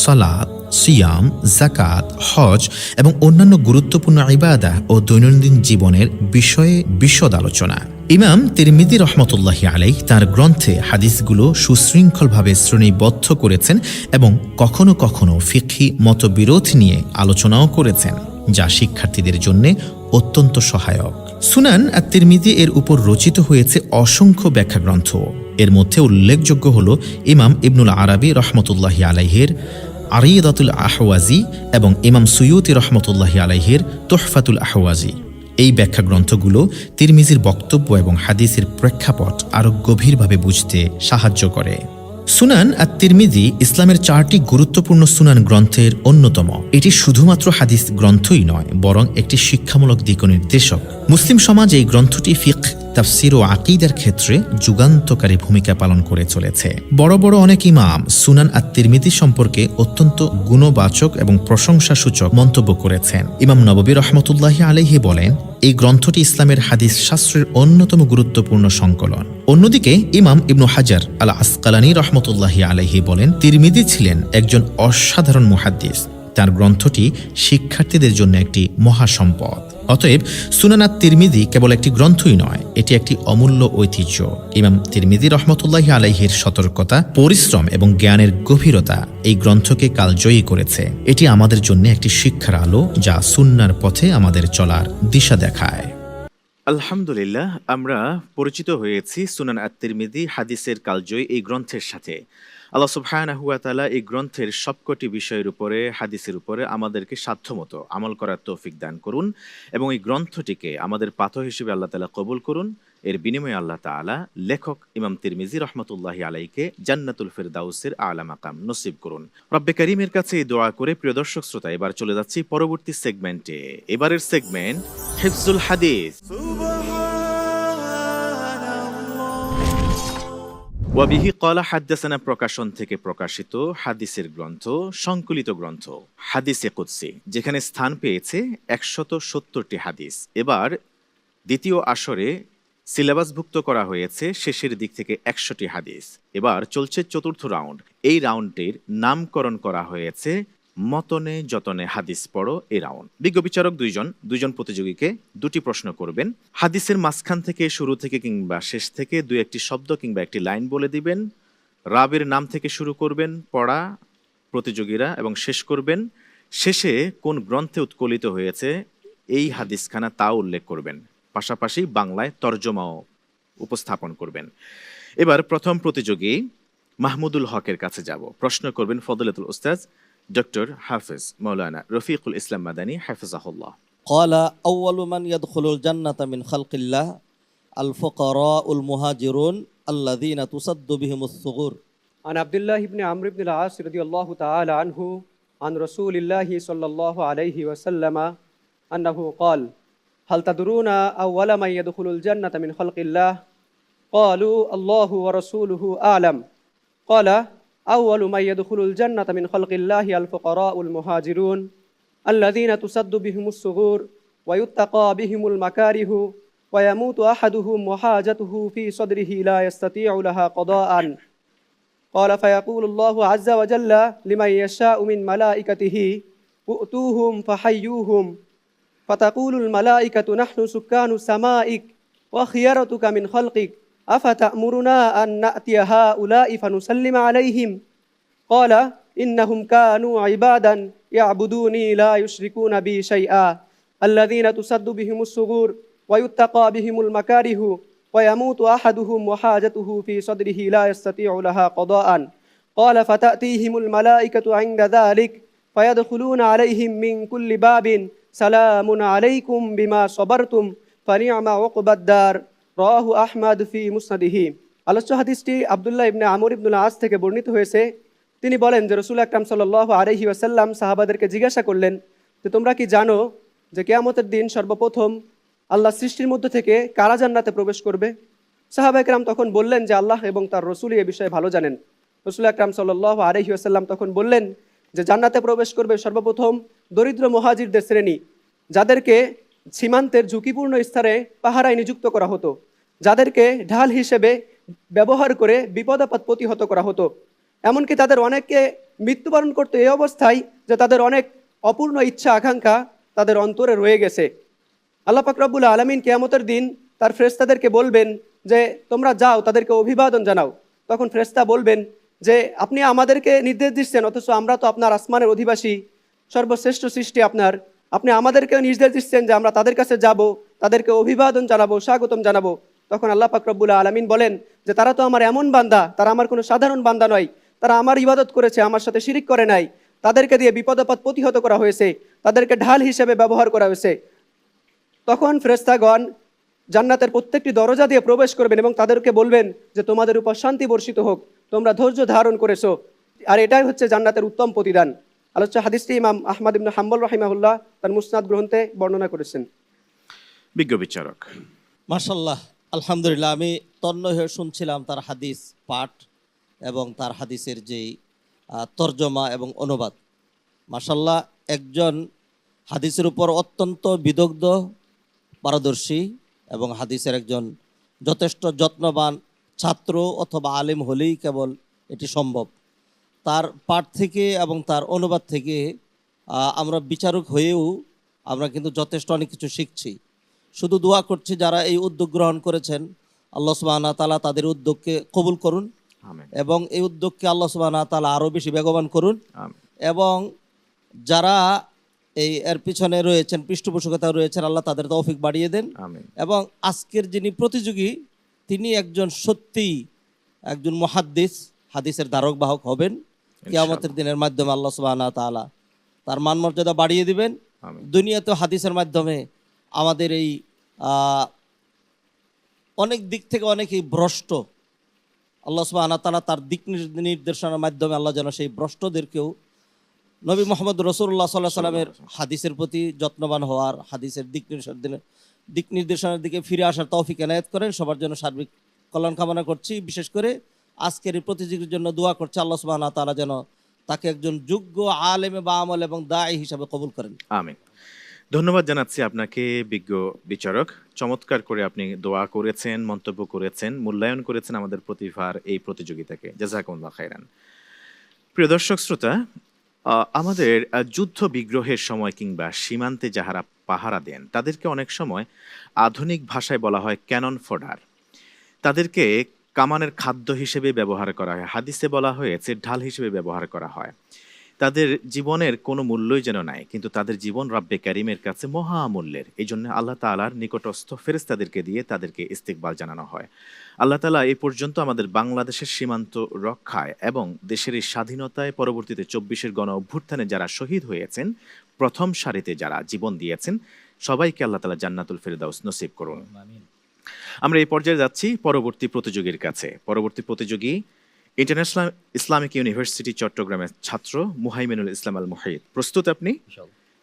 সালাত, সিয়াম, যাকাত, হজ এবং অন্যান্য গুরুত্বপূর্ণ ইবাদা ও দৈনন্দিন জীবনের বিষয়ে বিশদ আলোচনা। ইমাম তিরমিজি রহমতুল্লাহি আলাইহ তার গ্রন্থে হাদিসগুলো সুশৃঙ্খলভাবে শ্রেণীবদ্ধ করেছেন এবং কখনো কখনো ফিকহি মতবিরোধ নিয়ে আলোচনাও করেছেন, যা শিক্ষার্থীদের জন্য অত্যন্ত সহায়ক। সুনান আত-তিরমিজি এর উপর রচিত হয়েছে অসংখ্য ব্যাখ্যা গ্রন্থ। এর মধ্যে উল্লেখযোগ্য হল ইমাম ইবনুল আরাবি রহমতুল্লাহি আলাইহের আরিদাতুল আহওয়াজি এবং ইমাম সুয়ুতি রহমতুল্লাহি আলাইহের তুহফাতুল আহওয়াজি। এই ব্যাখ্যা গ্রন্থগুলো তিরমিজির বক্তব্য এবং হাদিসের প্রেক্ষাপট আরও গভীরভাবে বুঝতে সাহায্য করে। সুনান আত-তিরমিজি ইসলামের 4টি গুরুত্বপূর্ণ সুনান গ্রন্থের অন্যতম। এটি শুধুমাত্র হাদিস গ্রন্থই নয়, বরং একটি শিক্ষামূলক দিকনির্দেশক। মুসলিম সমাজ এই গ্রন্থটি ফিকহ, তাফসির ও আকীদার ক্ষেত্রে যুগান্তকারী ভূমিকা পালন করে চলেছে। বড় বড় অনেক ইমাম সুনান আত-তিরমিজি সম্পর্কে অত্যন্ত গুণবাচক এবং প্রশংসাসূচক মন্তব্য করেছেন। ইমাম নববী রহমতুল্লাহি আলাইহি বলেন, এই গ্রন্থটি ইসলামের হাদিস শাস্ত্রের অন্যতম গুরুত্বপূর্ণ সংকলন। অন্যদিকে ইমাম ইবনু হাজার আল আসকালানী রহমতুল্লাহি আলাইহি বলেন, তিরমিজি ছিলেন একজন অসাধারণ মুহাদ্দিস। তার গ্রন্থটি শিক্ষার্থীদের জন্য একটি মহাসম্পদ। অতএব সুনান আত-তিরমিজি কেবল একটি গ্রন্থই নয়, এটি একটি অমূল্য ঐতিহ্য। ইমাম তিরমিজি রহমতুল্লাহি আলাইহির সতর্কতা, পরিশ্রম এবং জ্ঞানের গভীরতা এই গ্রন্থকে কালজয়ী করেছে। এটি আমাদের জন্য একটি শিক্ষার আলো, যা সুন্নাহর পথে আমাদের চলার দিশা দেখায়। আলহামদুলিল্লাহ, আমরা পরিচিত হয়েছি সুনান আত-তিরমিজি হাদিসের কালজয়ী এই গ্রন্থের সাথে। আল্লাহ সুবহানাহু ওয়া তাআলা এই গ্রন্থের সবকটি বিষয়ের উপরে, হাদিসের উপরে আমাদেরকে সাধ্যমতো আমল করার তৌফিক দান করুন এবং এই গ্রন্থটিকে আমাদের পাথর হিসেবে আল্লাহ তাআলা কবুল করুন। এর বিনিময়ে আল্লাহ তাআলা লেখক ইমাম তিরমিজি রহমতুল্লাহি আলাইহিকে জান্নাতুল ফিরদাউসের আলা মাকাম নসিব করুন। রব্বে কারীমের কাছে এই দোয়া করে প্রিয় দর্শক শ্রোতা, এবার চলে যাচ্ছি পরবর্তী সেগমেন্টে। এবারের সেগমেন্ট হিফজুল হাদিস। ওয়াবিহি ক্বালা হাদ্দাসানা প্রকাশন থেকে প্রকাশিত হাদিসের গ্রন্থ, সংকলিত গ্রন্থ হাদিসে কুদসি, যেখানে স্থান পেয়েছে 170টি হাদিস। এবার দ্বিতীয় আসরে সিলেবাসভুক্ত করা হয়েছে শেষের দিক থেকে 100টি হাদিস। এবার চলছে চতুর্থ রাউন্ড। এই রাউন্ডটির নামকরণ করা হয়েছে মতনে যতনে হাদিস পড়ো এই রাউন্ড। বিজ্ঞ বিচারক দুইজন প্রতিযোগীকে 2টি প্রশ্ন করবেন। হাদিসের মাঝখান থেকে, শুরু থেকে কিংবা শেষ থেকে 2-1টি শব্দ কিংবা একটি লাইন বলে দিবেন। রাবের নাম থেকে শুরু করবেন পড়া প্রতিযোগীরা এবং শেষ করবেন। শেষে কোন গ্রন্থে উৎকলিত হয়েছে এই হাদিসখানা তা উল্লেখ করবেন, পাশাপাশি বাংলায় তর্জমাও উপস্থাপন করবেন। এবার প্রথম প্রতিযোগী মাহমুদুল হকের কাছে যাব। প্রশ্ন করবেন ফজলাতুল উস্তাজ ডক্টর হাফেজ মৌলানা রফিকুল ইসলাম মাদানী হাফিজাহুল্লাহ। قال أول من يدخل الجنة من خلق الله الفقراء المهاجرون الذين تصد بهم الثغور. عن عبد الله بن عمرو بن العاص رضي الله تعالى عنه عن رسول الله صلى الله عليه وسلم أنه قال هل تدرون أول من يدخل الجنة من خلق الله؟ قالوا الله ورسوله أعلم. قال أول من يدخل الجنة من خلق الله الفقراء المهاجرون الذين تسد بهم الثغور ويتقى بهم المكاره ويموت أحدهم وحاجته في صدره لا يستطيع لها قضاء. قال فيقول الله عز وجل لمن يشاء من ملائكته ائتوهم فحيوهم فتقول الملائكة نحن سكان سمائك وخيرتك من خلقك أفتأمرنا أن نأتي هؤلاء فنسلم عليهم؟ قال إنهم كانوا عبادا يعبدوني لا يشركون بي شيئا الذين تسد بهم الثغور ويتقى بهم المكاره ويموت أحدهم وحاجته في صدره لا يستطيع لها قضاء. قال فتأتيهم الملائكة عند ذلك فيدخلون عليهم من كل باب سلام عليكم بما صبرتم فنعم عقبى الدار. রাওয়াহু আহমদ ফি মুসনাদিহি। আলোচ্য হাদিসটি আব্দুল্লাহ ইবনে আমর ইবনুল আস থেকে বর্ণিত হয়েছে। তিনি বলেন যে রাসূল আকরাম সাল্লাল্লাহু আলাইহি ওয়াসাল্লাম সাহাবাদেরকে জিজ্ঞাসা করলেন যে তোমরা কি জানো যে কিয়ামতের দিন সর্বপ্রথম আল্লাহ সৃষ্টির মধ্যে থেকে কারা জান্নাতে প্রবেশ করবে? সাহাবা একরাম তখন বললেন যে আল্লাহ এবং তার রসুলই এ বিষয়ে ভালো জানেন। রসুল আকরাম সাল্লাল্লাহু আলাইহি ওয়াসাল্লাম তখন বললেন যে জান্নাতে প্রবেশ করবে সর্বপ্রথম দরিদ্র মুহাজিরদের শ্রেণী, যাদেরকে সীমান্তের ঝুঁকিপূর্ণ স্থানে পাহারায় নিযুক্ত করা হতো, যাদেরকে ঢাল হিসেবে ব্যবহার করে বিপদ আপদ প্রতিহত করা হতো। এমনকি তাদের অনেককে মৃত্যুবরণ করতো এই অবস্থায় যে তাদের অনেক অপূর্ণ ইচ্ছা আকাঙ্ক্ষা তাদের অন্তরে রয়ে গেছে। আল্লাহ পাক রব্বুল আলামিন কিয়ামতের দিন তার ফেরেশতাদেরকে বলবেন যে তোমরা যাও, তাদেরকে অভিবাদন জানাও। তখন ফেরেশতা বলবেন যে আপনি আমাদেরকে নির্দেশ দিচ্ছেন, অথচ আমরা তো আপনার আসমানের অধিবাসী, সর্বশ্রেষ্ঠ সৃষ্টি আপনার। আপনি আমাদেরকে নির্দেশ দিচ্ছেন যে আমরা তাদের কাছে যাব, তাদেরকে অভিবাদন জানাবো, স্বাগতম জানাবো। তখন আল্লাহ পাক রব্বুল আলামিন বলেন যে তারা তো আমার এমন বান্দা, তারা আমার কোনো সাধারণ বান্দা নয়, তারা আমার ইবাদত করেছে, আমার সাথে শিরিক করে নাই, তাদেরকে দিয়ে বিপদ আপদ প্রতিহত করা হয়েছে, তাদেরকে ঢাল হিসেবে ব্যবহার করা হয়েছে। তখন ফেরেশতাগণ জান্নাতের প্রত্যেকটি দরজা দিয়ে প্রবেশ করবেন এবং তাদেরকে বলবেন যে তোমাদের উপর শান্তি বর্ষিত হোক, তোমরা ধৈর্য ধারণ করেছো। আর এটাই হচ্ছে জান্নাতের উত্তম প্রতিদান। আলোচ্য হাদিসটি ইমাম আহমদ ইবনে হাম্বল রাহিমাহুল্লাহ তার মুসনাদ গ্রন্থে বর্ণনা করেছেন। বিজ্ঞ বিচারক। মাশাল্লাহ, আলহামদুলিল্লাহ। আমি তন্ন হয়ে শুনছিলাম তার হাদিস পাঠ এবং তার হাদিসের যেই তর্জমা এবং অনুবাদ। মাশাল্লাহ, একজন হাদিসের উপর অত্যন্ত বিদগ্ধ, পারদর্শী এবং হাদিসের একজন যথেষ্ট যত্নবান ছাত্র অথবা আলেম হলেই কেবল এটি সম্ভব। তার পাঠ থেকে এবং তার অনুবাদ থেকে আমরা বিচারক হয়েও আমরা কিন্তু যথেষ্ট অনেক কিছু শিখছি। শুধু দোয়া করছি যারা এই উদ্যোগ গ্রহণ করেছেন, আল্লাহ সুবহানাহু ওয়া তাআলা তাদের উদ্যোগকে কবুল করুন এবং এই উদ্যোগকে আল্লাহ সুবহানাহু ওয়া তাআলা আরও বেশি বেগবান করুন। এবং যারা এর পিছনে রয়েছেন, পৃষ্ঠপোষকতা রয়েছেন, আল্লাহ তাদের তৌফিক বাড়িয়ে দেন। এবং আজকের যিনি প্রতিযোগী তিনি একজন সত্যিই একজন মুহাদ্দিস, হাদিসের ধারক বাহক হবেন। কিয়ামতের দিনের মাধ্যমে আল্লাহ সুবহানাহু ওয়া তাআলা তার মান মর্যাদা বাড়িয়ে দিবেন। দুনিয়াতেও হাদিসের মাধ্যমে আমাদের এই অনেক দিক থেকে অনেকেই ভ্রষ্ট, আল্লাহ সুবহানাহু ওয়া তাআলা তার দিক নির্দেশনার মাধ্যমে আল্লাহ যেন সেই ভ্রষ্টদেরকেও নবী মুহাম্মদ রাসূলুল্লাহ সাল্লাল্লাহু আলাইহি ওয়াসাল্লামের হাদিসের প্রতি যত্নবান হওয়ার, হাদিসের দিক নির্দেশনার দিকে ফিরে আসার তৌফিক এনায়েত করেন। সবার জন্য সার্বিক কল্যাণ কামনা করছি। বিশেষ করে আজকের এই প্রতিযোগীর জন্য দোয়া করছি আল্লাহ সুবহানাহু ওয়া তাআলা যেন তাকে একজন যোগ্য আলেমে বা আমল এবং দায়ী হিসাবে কবুল করেন। আমিন। ধন্যবাদ জানাচ্ছি আপনাকে বিজ্ঞ বিচারক। চমৎকার করে আপনি দোয়া করেছেন, মন্তব্য করেছেন, মূল্যায়ন করেছেন আমাদের প্রতিভার এই প্রতিযোগিতাকে। জাযাকুমুল্লাহ খাইরান। প্রিয় দর্শক শ্রোতা, আমাদের যুদ্ধ বিগ্রহের সময় কিংবা সীমান্তে যাহারা পাহারা দেন তাদেরকে অনেক সময় আধুনিক ভাষায় বলা হয় ক্যানন ফোডার। তাদেরকে কামানের খাদ্য হিসেবে ব্যবহার করা হয়। হাদিসে বলা হয়েছে ঢাল হিসেবে ব্যবহার করা হয়। তাদের জীবনের কোনো মূল্যই যেন নাই, কিন্তু তাদের জীবন রব্বে কারিমের কাছে মহামূল্যের। এই জন্য আল্লাহ তাআলার নিকটস্থ ফেরেশতাদেরকে দিয়ে তাদেরকে ইস্তিকবাল জানানো হয়। আল্লাহ তাআলা এই পর্যন্ত আমাদের বাংলাদেশের সীমান্ত রক্ষায় এবং দেশের এই স্বাধীনতায় পরবর্তীতে 24-এর গণ অভ্যুত্থানে যারা শহীদ হয়েছেন, প্রথম সারিতে যারা জীবন দিয়েছেন, সবাইকে আল্লাহ তাআলা জান্নাতুল ফেরদাউস নসিব করুন। আমরা এই পর্যায়ে যাচ্ছি পরবর্তী প্রতিযোগীর কাছে। পরবর্তী প্রতিযোগী ইন্টারন্যাশনাল ইসলামিক ইউনিভার্সিটি চট্টগ্রামের ছাত্র মুহাইমিনুল ইসলাম আল মুহিত। প্রস্তুত আপনি?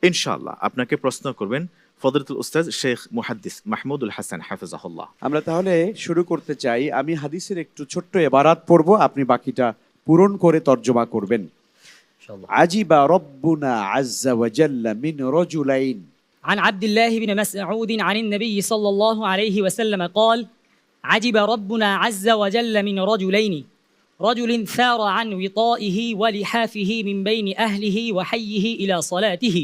ইনশাআল্লাহ। আপনাকে প্রশ্ন করবেন ফজলতুল উস্তাদ শেখ মুহাদ্দিস মাহমুদুল হাসান হাফিজাহুল্লাহ। আমরা তাহলে শুরু করতে চাই। আমি হাদিসের একটু ছোট্ট ইবারাত পড়ব, আপনি বাকিটা পূরণ করে তর্জমা করবেন। আজিবা রব্বুনা আযযা ওয়া জাল্লা মিন রাজুলাইন عن عبد الله بن مسعود عن النبي صلى الله عليه وسلم قال: عجب ربنا عز وجل من رجلين، رجل ثار عن وطائه ولحافه من بين أهله وحيه إلى صلاته،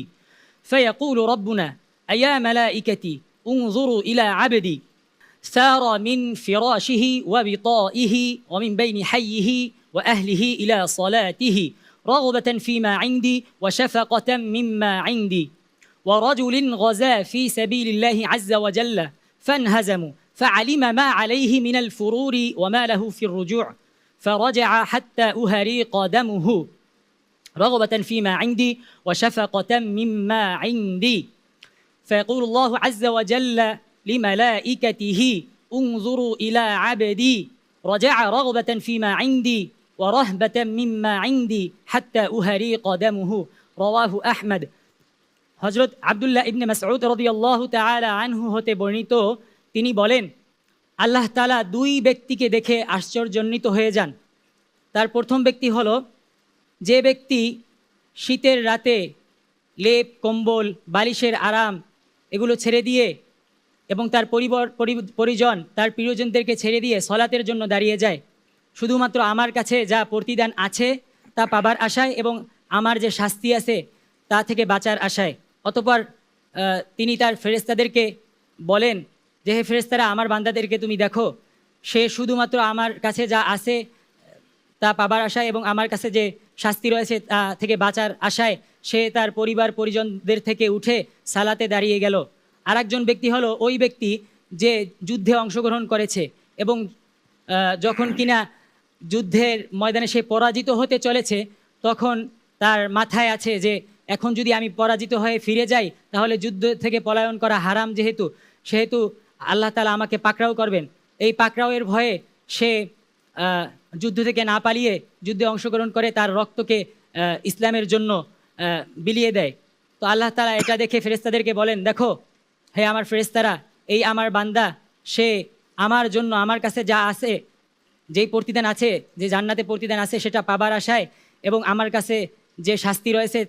فيقول ربنا: أيا ملائكتي انظروا إلى عبدي ثار من فراشه وبطائه ومن بين حيه وأهله إلى صلاته رغبة فيما عندي وشفقة مما عندي، ورجل غزا في سبيل الله عز وجل فانهزموا فعلم ما عليه من الفرور وما له في الرجوع فرجع حتى أهريق دمه رغبة فيما عندي وشفقة مما عندي، فيقول الله عز وجل لملائكته انظروا إلى عبدي رجع رغبة فيما عندي ورهبة مما عندي حتى أهريق دمه، رواه أحمد। হযরত আব্দুল্লাহ ইবনে মাসউদ রাদিয়াল্লাহু তাআলা আনহু হতে বর্ণিত, তিনি বলেন আল্লাহ তাআলা দুই ব্যক্তিকে দেখে আশ্চর্যান্বিত হয়ে যান। তার প্রথম ব্যক্তি হলো যে ব্যক্তি শীতের রাতে লেপ কম্বল বালিশের আরাম এগুলো ছেড়ে দিয়ে এবং তার পরিজন তার প্রিয়জনদেরকে ছেড়ে দিয়ে সলাতের জন্য দাঁড়িয়ে যায়, শুধুমাত্র আমার কাছে যা প্রতিদান আছে তা পাবার আশায় এবং আমার যে শাস্তি আছে তা থেকে বাঁচার আশায়। অতঃপর তিনি তার ফেরেশতাদেরকে বলেন যে, হে ফেরেশতারা, আমার বান্দাদেরকে তুমি দেখো, সে শুধুমাত্র আমার কাছে যা আছে তা পাবার আশায় এবং আমার কাছে যে শাস্তি রয়েছে তা থেকে বাঁচার আশায় সে তার পরিজনদের থেকে উঠে সালাতে দাঁড়িয়ে গেল। আরেকজন ব্যক্তি হলো ওই ব্যক্তি যে যুদ্ধে অংশগ্রহণ করেছে এবং যখন কিনা যুদ্ধের ময়দানে সে পরাজিত হতে চলেছে তখন তার মাথায় আছে যে এখন যদি আমি পরাজিত হয়ে ফিরে যাই তাহলে যুদ্ধ থেকে পলায়ন করা হারাম, সেহেতু আল্লাহ তাআলা আমাকে পাকড়াও করবেন। এই পাকড়াওয়ের ভয়ে সে যুদ্ধ থেকে না পালিয়ে যুদ্ধে অংশগ্রহণ করে তার রক্তকে ইসলামের জন্য বিলিয়ে দেয়। তো আল্লাহ তাআলা এটা দেখে ফেরেশতাদেরকে বলেন, দেখো হে আমার ফেরেশতারা, এই আমার বান্দা সে আমার জন্য আমার কাছে যা আছে, যেই প্রতিদান আছে, যে জান্নাতে প্রতিদান আছে সেটা পাবার আশায় এবং আমার কাছে যে শাস্তি রয়েছে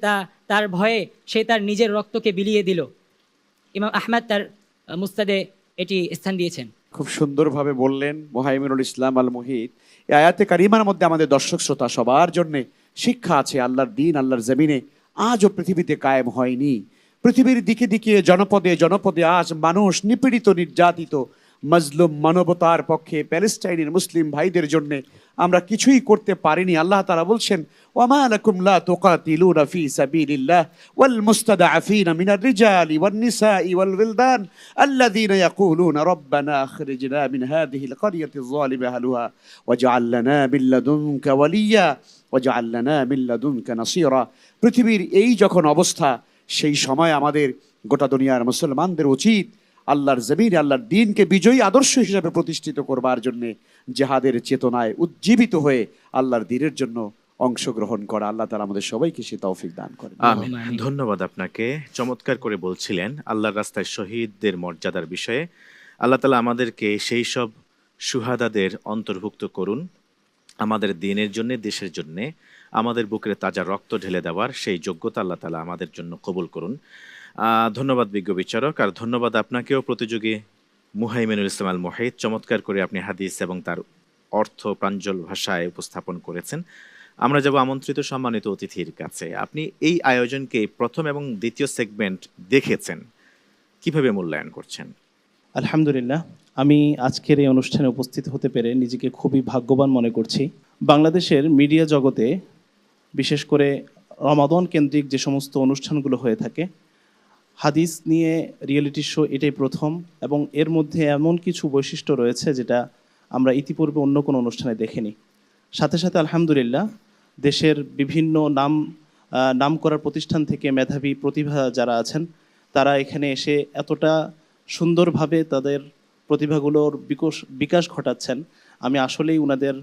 তার ভয়ে সে তার নিজের রক্তকে বিলিয়ে দিল। ইমাম আহমদ তার মুস্তাদে এটি স্থান দিয়েছেন। খুব সুন্দরভাবে বললেন মুহাইমিনুল ইসলাম আল মুহিত। এই আয়াতে কারিমার মধ্যে আমাদের দর্শক শ্রোতা সবার জন্য শিক্ষা আছে। আল্লাহর দিন আল্লাহর জমিনে আজও পৃথিবীতে কায়েম হয়নি। পৃথিবীর দিকে দিকে জনপদে জনপদে আজ মানুষ নিপীড়িত নির্যাতিত, মজলুম, মানবতার পক্ষে প্যালেস্টাইনের মুসলিম ভাইদের জন্য আমরা কিছুই করতে পারিনি। আল্লাহ তাআলা বলছেন, ওয়ামা লাকুম লা তুকাতিলুনা ফি সাবিলিল্লাহ ওয়াল মুস্তাদআফিনা মিনার রিজালি ওয়ান নিসাই ওয়াল ওয়িলদান আল্লাযীনা ইয়াকুলুনা রাব্বানা আখরিজনা মিন হাযিহিল ক্বরিয়াতিয যালিমি আহলুহা ওয়াজআল লানা মিন লাদুনকা ওয়ালিয়্যা ওয়াজআল লানা মিন লাদুনকা নাসীরা। পৃথিবীর এই যখন অবস্থা, সেই সময় আমাদের গোটা দুনিয়ার মুসলমানদের উচিত আল্লাহর জমিনে আল্লাহর দ্বীনকে বিজয়ী আদর্শ হিসেবে প্রতিষ্ঠিত করবার জন্য জিহাদের চেতনায় উজ্জীবিত হয়ে আল্লাহর দ্বীনের জন্য অংশগ্রহণ করা। আল্লাহ তাআলা আমাদের সবাইকে সে তৌফিক দান করেন। আমিন। ধন্যবাদ আপনাকে। চমৎকার করে বলছিলেন আল্লাহর রাস্তায় শহীদদের মর্যাদার বিষয়ে। আল্লাহ তাআলা আমাদেরকে সেই সব শুহাদাদের অন্তর্ভুক্ত করুন, আমাদের দ্বীনের জন্য, দেশের জন্য আমাদের বুকের তাজা রক্ত ঢেলে দেওয়ার সেই যোগ্যতা আল্লাহ তাআলা আমাদের জন্য কবুল করুন। ধন্যবাদ বিজ্ঞ বিচারক, আর ধন্যবাদ আপনাকেও প্রতিযোগী মুহাইমিনুল ইসলাম আল মুহিত। চমৎকার করে আপনি হাদিস এবং তার অর্থ প্রাঞ্জল ভাষায় উপস্থাপন করেছেন। আমরা যাব আমন্ত্রিত সম্মানিত অতিথির কাছে। আপনি এই আয়োজনকে প্রথম এবং দ্বিতীয় সেগমেন্ট দেখেছেন, কিভাবে মূল্যায়ন করছেন? আলহামদুলিল্লাহ, আমি আজকের এই অনুষ্ঠানে উপস্থিত হতে পেরে নিজেকে খুবই ভাগ্যবান মনে করছি। বাংলাদেশের মিডিয়া জগতে বিশেষ করে রমাদান কেন্দ্রিক যে সমস্ত অনুষ্ঠানগুলো হয়ে থাকে, হাদিস নিয়ে রিয়েলিটি শো এটাই প্রথম, এবং এর মধ্যে এমন কিছু বৈশিষ্ট্য রয়েছে যেটা আমরা ইতিপূর্বে অন্য কোনো অনুষ্ঠানে দেখিনি। সাথে সাথে আলহামদুলিল্লাহ দেশের বিভিন্ন নাম করার প্রতিষ্ঠান থেকে মেধাবী প্রতিভা যারা আছেন তারা এখানে এসে এতটা সুন্দরভাবে তাদের প্রতিভাগুলোর বিকাশ ঘটাচ্ছেন। আমি আসলেই ওনাদের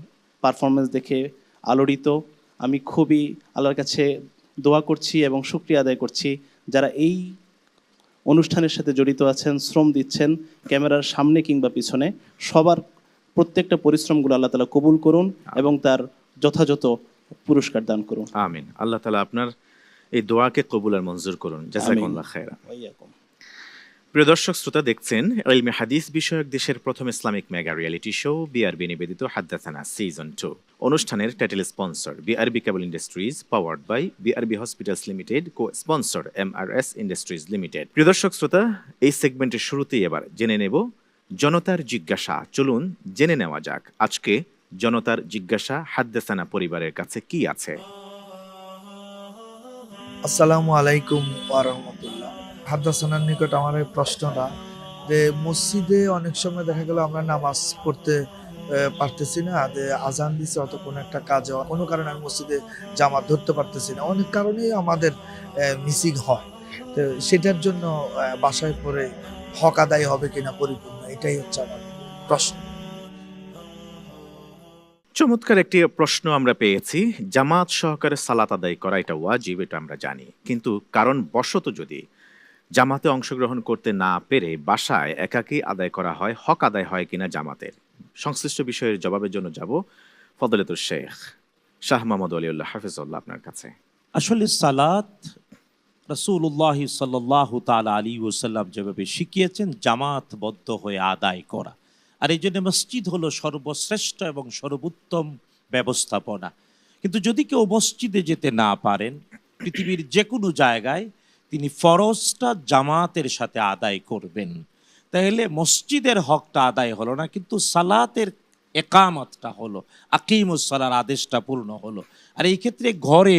পারফরমেন্স দেখে আলোড়িত। আমি খুবই আল্লাহর কাছে দোয়া করছি এবং শুকরিয়া আদায় করছি যারা এই অনুষ্ঠানের সাথে জড়িত আছেন, শ্রম দিচ্ছেন, ক্যামেরার সামনে কিংবা পিছনে, সবার প্রত্যেকটা পরিশ্রমগুলো আল্লাহ তাআলা কবুল করুন এবং তার যথাযথ পুরস্কার দান করুন। আমিন। আল্লাহ তাআলা আপনার এই দোয়াকে কবুল আর মঞ্জুর করুন। জাযাকাল্লাহ খায়রা। প্রিয় দর্শক শ্রোতা, দেখছেন ইলমে হাদিস বিষয়ক দেশের প্রথম Islamic mega reality show BRB নিবেদিত হাদ্দাসানা সিজন 2। অনুষ্ঠানের title sponsor BRB cable industries, powered by BRB hospitals limited, co sponsor MRS industries limited. প্রিয় দর্শক শ্রোতা, এই সেগমেন্টের শুরুতেই এবার জেনে নেব জনতার জিজ্ঞাসা। চলুন জেনে নেওয়া যাক আজকে জনতার জিজ্ঞাসা হাদ্দাসানা পরিবারের কাছে কি আছে। আসসালামু আলাইকুম ওয়া রাহমাতুল্লাহ। হাদ্দাসানার নিকট আমার এই প্রশ্নটা যে মসজিদে অনেক সময় দেখা গেল আমরা নামাজ পড়তে পারতেছি না, যে আজান দিচ্ছে অত কোনো একটা কাজে কোনো কারণে আমি মসজিদে জামাত ধরতে পারতেছি না, অনেক কারণেই আমাদের মিসিং হয়। তো সেটার জন্য বাসায় পড়ে হক আদায় হবে কিনা পরিপূর্ণ, এটাই হচ্ছে আমার প্রশ্ন। চমৎকার একটি প্রশ্ন আমরা পেয়েছি। জামাত সহকারে সালাত আদায় করা এটা ওয়াজিব, এটা আমরা জানি, কিন্তু কারণ বশত যদি জামাতে অংশগ্রহণ করতে না পেরে বাসায় একাকী আদায় করা হয়, হক আদায় হয় কিনা জামাতের? সংশ্লিষ্ট বিষয়ের জবাবের জন্য যাব ফদলাতুল শেখ শাহ মোহাম্মদ ওয়ালিউল্লাহ হাফিজুল্লাহ আপনার কাছে। আসলে সালাত রাসূলুল্লাহ সাল্লাল্লাহু তাআলা আলাইহি ওয়াসাল্লাম যেভাবে শিখিয়েছেন জামাতবদ্ধ হয়ে আদায় করা, আর এই জন্য মসজিদ হলো সর্বশ্রেষ্ঠ এবং সর্বোত্তম ব্যবস্থাপনা। কিন্তু যদি কেউ মসজিদে যেতে না পারেন, পৃথিবীর যে কোনো জায়গায় তিনি ফরজটা জামাতের সাথে আদায় করবেন, তাহলে মসজিদের হকটা আদায় হলো না, কিন্তু সালাতের একামতটা হলো, আকিমুস সালার আদেশটা পূর্ণ হলো। আর এই ক্ষেত্রে ঘরে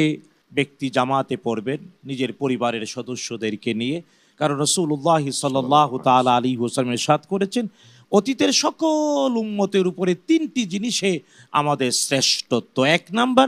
ব্যক্তি জামাতে পড়বেন নিজের পরিবারের সদস্যদেরকে নিয়ে, কারণ রাসূলুল্লাহ সাল্লাল্লাহু তাআলা আলাইহি ওয়াসাল্লাম ইরশাদ করেছেন, অতীতের সকল উম্মতের উপরে তিনটি জিনিসে আমাদের শ্রেষ্ঠত্ব। এক নাম্বার,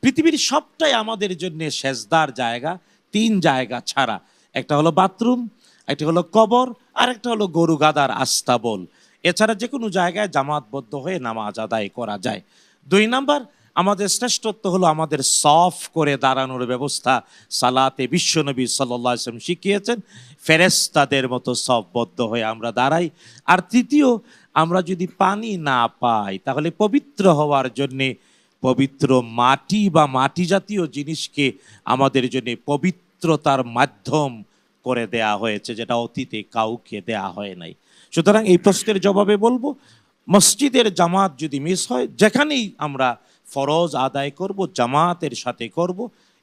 পৃথিবীর সবটাই আমাদের জন্য সেজদার জায়গা, তিন জায়গা ছাড়া। একটা হলো বাথরুম, একটা হলো কবর, আর একটা হলো গরু গাদার আস্তাবল। এছাড়া যে কোনো জায়গায় জামাতবদ্ধ হয়ে নামাজ আদায় করা যায়। দুই নাম্বার, আমাদের শ্রেষ্ঠত্ব হলো আমাদের সফ করে দাঁড়ানোর ব্যবস্থা। সালাতে বিশ্বনবী সাল্লাল্লাহু আলাইহি ওয়াসাল্লাম শিখিয়েছেন ফেরেশতাদের মতো সফবদ্ধ হয়ে আমরা দাঁড়াই। আর তৃতীয়, আমরা যদি পানি না পাই তাহলে পবিত্র হওয়ার জন্যে পবিত্র মাটি বা মাটি জাতীয় জিনিসকে আমাদের জন্য পবিত্রতার মাধ্যম করে দেয়া হয়েছে, যেটা অতীতে কাউকে দেয়া হয় নাই। সুতরাং এই প্রশ্নের জবাবে বলবো, মসজিদের জামাত যদি মিস হয়, যেখানেই আমরা ফরজ আদায় করব জামাতের সাথে করব।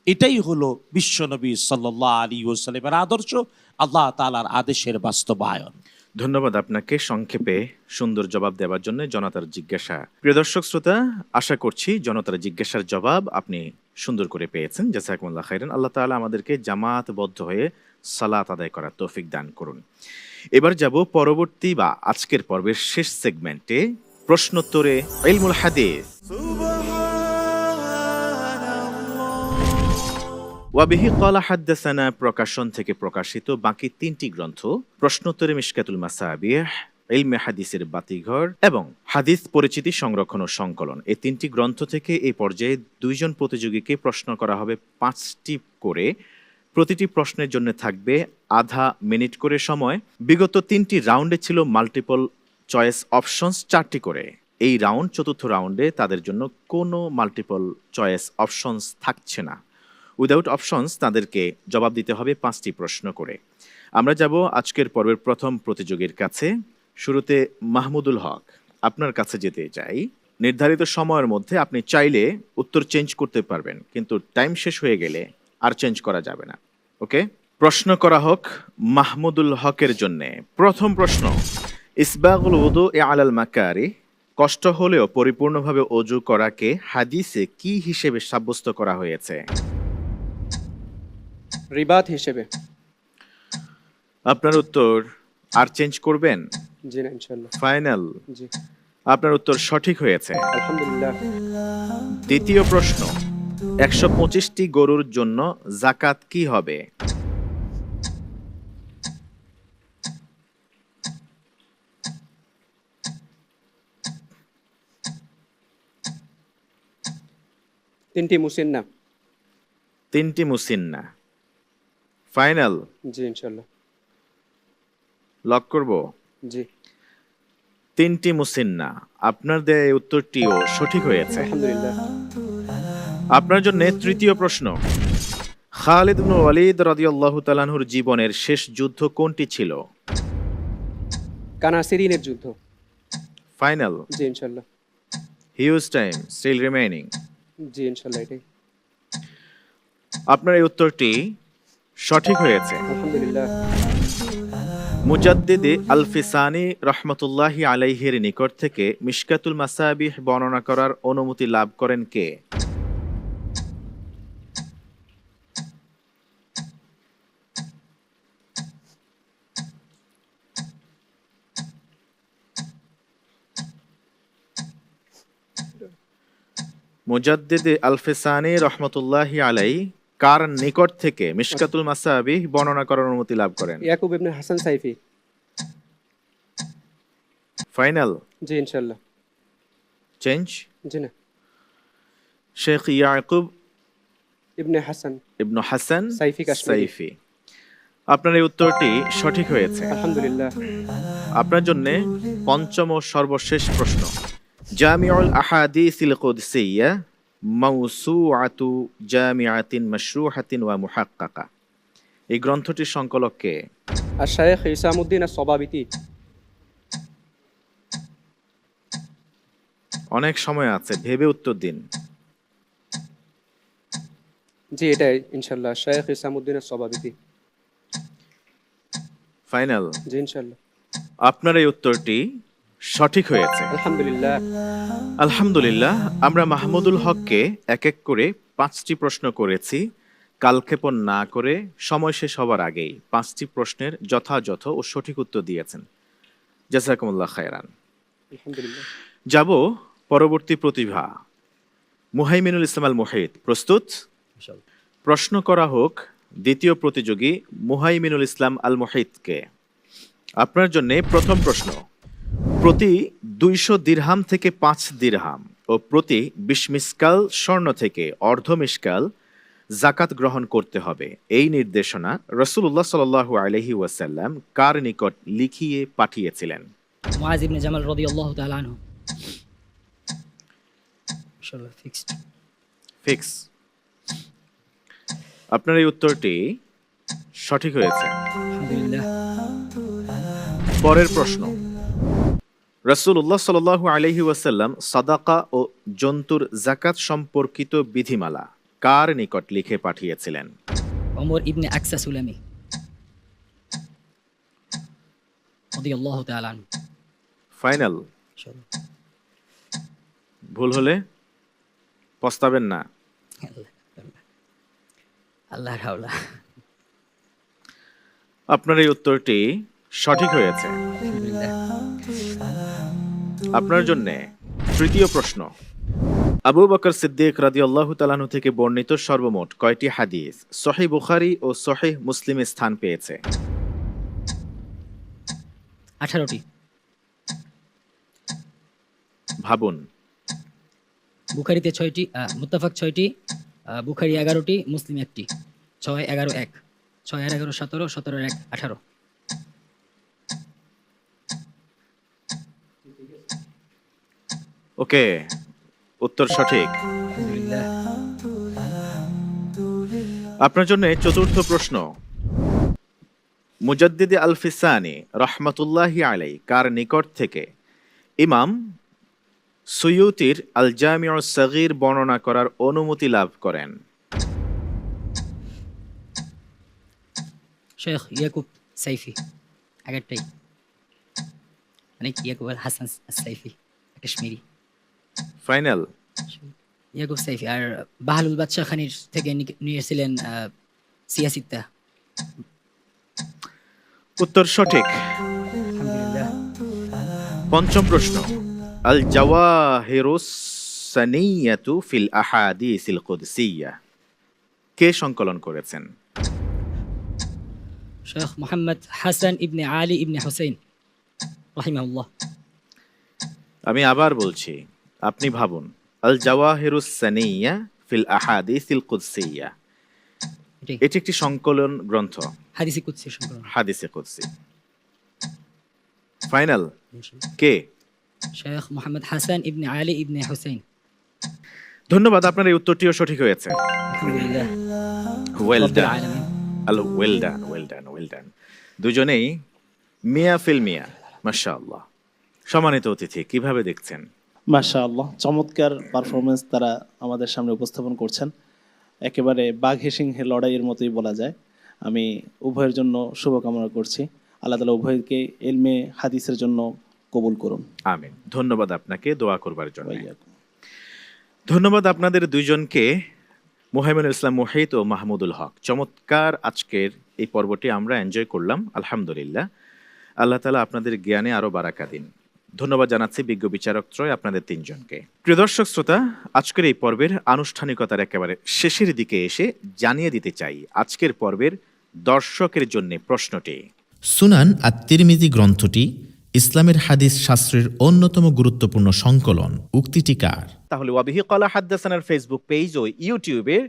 এটাই হলো বিশ্বনবী সাল্লাল্লাহু আলাইহি ওয়াসাল্লামের আদর্শ, আল্লাহ তাআলার আদেশের বাস্তবায়ন। ধন্যবাদ আপনাকে সংক্ষেপে সুন্দর জবাব দেওয়ার জন্য জনতার জিজ্ঞাসা। প্রিয় দর্শক শ্রোতা, আশা করছি জনতার জিজ্ঞাসার জবাব আপনি সুন্দর করে পেয়েছেন। জাযাকুমুল্লাহ খাইরান। আল্লাহ তাআলা আমাদেরকে জামাতবদ্ধ হয়ে সালাত আদায় করার তৌফিক দান করুন। এবার যাব পরবর্তী বা আজকের পর্বের শেষ সেগমেন্টে, প্রশ্নোত্তরে ইলমুল হাদিস। ওয়াবিহি ক্বালা হাদ্দাসানা প্রকাশন থেকে প্রকাশিত বাকি তিনটি গ্রন্থ, প্রশ্নোত্তরে মিশকাতুল মাসাবিহ, ইলমে হাদিসের বাতিঘর এবং হাদিস পরিচিতি সংরক্ষণ ও সংকলন, এই তিনটি গ্রন্থ থেকে এই পর্যায়ে দুইজন প্রতিযোগীকে প্রশ্ন করা হবে 5টি করে। প্রতিটি প্রশ্নের জন্য থাকবে আধা মিনিট করে সময়। বিগত 3টি রাউন্ডে ছিল মাল্টিপল চয়েস অপশনস 4টি করে। এই রাউন্ড, চতুর্থ রাউন্ডে তাদের জন্য কোনো মাল্টিপল চয়েস অপশনস থাকছে না। উইদাউট অপশনস তাদেরকে জবাব দিতে হবে 5টি প্রশ্ন করে। আমরা যাব আজকের পর্বের প্রথম প্রতিযোগীর কাছে। শুরুতে মাহমুদুল হক, আপনার কাছে যেতে চাই। নির্ধারিত সময়ের মধ্যে আপনি চাইলে উত্তর চেঞ্জ করতে পারবেন, কিন্তু টাইম শেষ হয়ে গেলে আর চেঞ্জ করা যাবে না। ওকে, প্রশ্ন করা হোক মাহমুদুল হকের জন্যে। প্রথম প্রশ্ন, ইসবাগুল উযু আলাল মাকারি, কষ্ট হলেও পরিপূর্ণভাবে অজু করাকে হাদিসে কি হিসেবে সাব্যস্ত করা হয়েছে? রিবাত হিসেবে। আপনার উত্তর আর চেঞ্জ করবেন? জি না, ইনশাআল্লাহ। ফাইনাল? জি, আপনার উত্তর সঠিক হয়েছে। আলহামদুলিল্লাহ। দ্বিতীয় প্রশ্ন, 125টি গরুর জন্য যাকাত কি হবে? তিনটি মুসিন্না। 3টি মুসিন্না। ফাইনাল? জি, ইনশাআল্লাহ। লক করব? জি, 3টি মুসিন্না। আপনার দেয়া এই উত্তরটিও সঠিক হয়েছে। আলহামদুলিল্লাহ। আপনার জন্য তৃতীয় প্রশ্ন, খালিদ ইবনে ওয়ালিদ রাদিয়াল্লাহু তাআলা আনহুর জীবনের শেষ যুদ্ধ কোনটি ছিল? কানাসিরিনের যুদ্ধ। ফাইনাল? জি, ইনশাআল্লাহ। Huge time still remaining. জি, ইনশাআল্লাহ এটাই। আপনার এই উত্তরটি সঠিক হয়েছে। আলহামদুলিল্লাহ। মুজাদ্দিদ আল ফিসানি রহমতুল্লাহি আলাইহির নিকট থেকে মিশকাতুল মাসাবিহ বর্ণনা করার অনুমতি লাভ করেন কে? মুজাদ্দিদ আল ফিসানি রহমতুল্লাহি আলাই কার নিকট থেকে মিশকাতুল মাসাবিহ বর্ণনা করার অনুমতি লাভ করেন? ইয়াকুব ইবনে হাসান সাইফি। ফাইনাল? জি, ইনশাআল্লাহ। চেঞ্জ? জি না, শেখ ইয়াকুব ইবনে হাসান ইবনে হাসান সাইফি কাশ্মীরি। সাইফি। আপনার এই উত্তরটি সঠিক হয়েছে। আলহামদুলিল্লাহ। আপনার জন্য পঞ্চম ও সর্বশেষ প্রশ্ন। জামিউল আহাদিসিল কুদসিয়্যা মাওসুআতু জামিআতিন মাশরুহাতিন ওয়া মুহাক্কাকা। এই গ্রন্থটির সংকলক কে? আশ-শাইখ ইসামউদ্দিন আস-সবাবিতি। অনেক সময় আছে, ভেবে উত্তর দিন। জি, এটাই ইনশাআল্লাহ, শাইখ ইসামউদ্দিন আস-সবাবিতি। ফাইনাল? জি ইনশাআল্লাহ। আপনার এই উত্তরটি সঠিক হয়েছে। আলহামদুলিল্লাহ। আলহামদুলিল্লাহ। আমরা মাহমুদুল হককে এক এক করে 5টি প্রশ্ন করেছি। কালক্ষেপণ না করে সময় শেষ হবার আগেই 5টি প্রশ্নের যথাযথ ও সঠিক উত্তর দিয়েছেন। জাযাকুমুল্লাহ খায়রান। আলহামদুলিল্লাহ। যাব পরবর্তী প্রতিভা মুহাইমিনুল ইসলাম আল মুহিত। প্রস্তুত? প্রশ্ন করা হোক দ্বিতীয় প্রতিযোগী মুহাইমিনুল ইসলাম আল মুহিতকে। আপনার জন্য প্রথম প্রশ্ন। প্রতি 200 দিরহাম থেকে 5 দিরহাম ও প্রতি 20 মিসকাল স্বর্ণ থেকে অর্ধ মিসকাল জাকাত গ্রহণ করতে হবে, এই নির্দেশনা রাসূলুল্লাহ সাল্লাল্লাহু আলাইহি ওয়াসাল্লাম কার নিকট লিখিয়ে পাঠিয়েছিলেন? মুআজ ইবনে জামাল রাদিয়াল্লাহু তাআলা আনহু। ইনশাআল্লাহ ফিক্সড। ফিক্স। আপনার এই উত্তরটি সঠিক হয়েছে। আলহামদুলিল্লাহ। পরের প্রশ্ন। রাসূলুল্লাহ সাল্লাল্লাহু আলাইহি ওয়াসাল্লাম সাদাকা ও জন্তুর যাকাত সম্পর্কিত বিধিমালা কার নিকট লিখে পাঠিয়েছিলেন? ওমর ইবনে আকসা সুলামি রাদিয়াল্লাহু তাআলা আনহু। ফাইনাল? ইনশাআল্লাহ। ভুল হলে পস্তাবেন না। আল্লাহর হাওলা। আপনার এই উত্তরটি সঠিক হয়েছে। আলহামদুলিল্লাহ। আপনার জন্য তৃতীয় প্রশ্ন। আবু বকর সিদ্দিক রাদিয়াল্লাহু তাআলা আনহু থেকে বর্ণিত সর্বমোট কয়টি হাদিস সহিহ বুখারী ও সহিহ মুসলিমে স্থান পেয়েছে? 18টি। ভাবুন। বুখারীতে 6টি, মুত্তাফাক 6টি, বুখারী 11টি, মুসলিম 1টি। 6 11 1, 6 আর 11 17, 17 আর 1 18। ওকে, উত্তর সঠিক। আলহামদুলিল্লাহ। আপনার জন্য চতুর্থ প্রশ্ন। মুজাদ্দিদ আল ফিসানি রহমাতুল্লাহি আলাই কার নিকট থেকে ইমাম সুয়ুতির আল জামিউ সগীর বর্ণনা করার অনুমতি লাভ করেন? শেখ ইয়াকুব সাইফি। আগেরটাই মানে ইয়াকুব আল হাসান সাইফি কাশ্মীরি। ফাইনাল? ইয়াকুব সাইফি। আর বাহালুল বাদশাহ খানির থেকে নিয়েছিলেন সিয়াসিত্তা। উত্তর সঠিক। আলহামদুলিল্লাহ। পঞ্চম প্রশ্ন। আল জাওয়াহিরুস সানিয়াতু ফিল আহাদিসিল কুদসিয়্যা কে সংকলন করেছেন? শেখ মুহাম্মদ হাসান ইবনে আলী ইবনে হুসাইন রাহিমাহুল্লাহ। আমি আবার বলছি, আপনি ভাবুন। আল জাওয়াহিরুস সানিয়া ফিল আহাদিসিল কুদসিয়্যা এটি একটি সংকলন গ্রন্থ, হাদিসে কুদসি সংকলন। হাদিসে কুদসি। ফাইনাল? কে? শেখ মুহাম্মদ হাসান ইবনে আলী ইবনে হুসাইন। ধন্যবাদ। আপনার এই উত্তরটিও সঠিক হয়েছে। আলহামদুলিল্লাহ। ওয়েল রব্বিল ডান। আলামিন। Well done, well done, well done. দুজনেই মিয়া ফিল মিয়া। মাশাআল্লাহ। সম্মানিত অতিথি, কিভাবে দেখছেন? মাশাআল্লাহ, চমৎকার পারফরমেন্স তারা আমাদের সামনে উপস্থাপন করছেন। একেবারে বাঘে সিংহে লড়াইয়ের মতোই বলা যায়। আমি উভয়ের জন্য শুভকামনা করছি। আল্লাহ তাআলা উভয়কে ইলমে হাদিসের জন্য কবুল করুন। আমিন। ধন্যবাদ আপনাকে দোয়া করবার জন্য। ধন্যবাদ আপনাদের দুইজনকে, মুহাইমিনুল ইসলাম মুহিত ও মাহমুদুল হক। চমৎকার আজকের এই পর্বটি আমরা এনজয় করলাম আলহামদুলিল্লাহ। আল্লাহ তাআলা আপনাদের জ্ঞানে আরো বারাকা দিন। ধন্যবাদ জানাচ্ছি বিজ্ঞ বিচারক ত্রয় আপনাদের তিনজনকে। প্রিয় দর্শক শ্রোতা, আজকের এই পর্বের আনুষ্ঠানিকতার একেবারে শেষের দিকে এসে জানিয়ে দিতে চাই আজকের পর্বের দর্শকের জন্য প্রশ্নটি। সুনান আত-তিরমিজি গ্রন্থটি ইসলামের হাদিস শাস্ত্রের অন্যতম গুরুত্বপূর্ণ সংকলন। উক্তিটি কার? তাহলে ওয়াবিহি ক্বালা হাদ্দাসানার ফেসবুক পেজ ও ইউটিউবের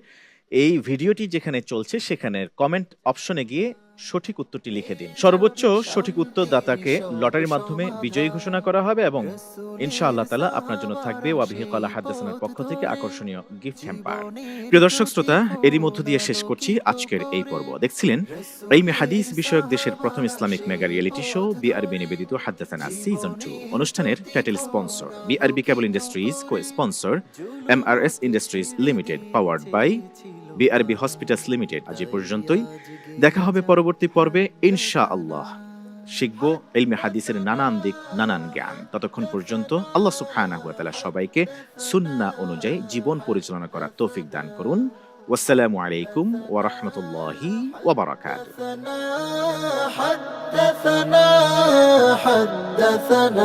এই ভিডিওটি যেখানে চলছে সেখানের কমেন্ট অপশনে গিয়ে সঠিক উত্তরটি লিখে দিন। সর্বোচ্চ সঠিক উত্তরদাতাকে লটারির মাধ্যমে বিজয়ী ঘোষণা করা হবে এবং ইনশাআল্লাহ তাআলা আপনার জন্য থাকবে ওয়াবিহি ক্বালা হাদাসানার পক্ষ থেকে আকর্ষণীয় গিফট হ্যাম্পার। প্রিয় দর্শক শ্রোতা, এরই মধ্য দিয়ে শেষ করছি আজকের এই পর্ব। দেখছিলেন ইলমে হাদিস বিষয়ক দেশের প্রথম Islamic mega reality show BRB নিবেদিত হাদাসানা সিজন 2। অনুষ্ঠানের title sponsor BRB cable industries, co sponsor MRS industries limited, powered by BRB hospitals limited. আজ এ পর্যন্তই, দেখা হবে পরবর্তী পর্বে ইনশাআল্লাহ। শিখবো ইলমে হাদিসের নানান দিক, নানান জ্ঞান। ততক্ষণ পর্যন্ত আল্লাহ সুবহানাহু ওয়া তাআলা সবাইকে সুন্নাহ অনুযায়ী জীবন পরিচালনা করার তৌফিক দান করুন। ওয়াসসালামু আলাইকুম ওয়া রাহমাতুল্লাহি ওয়া বারাকাতুহু। حدثنا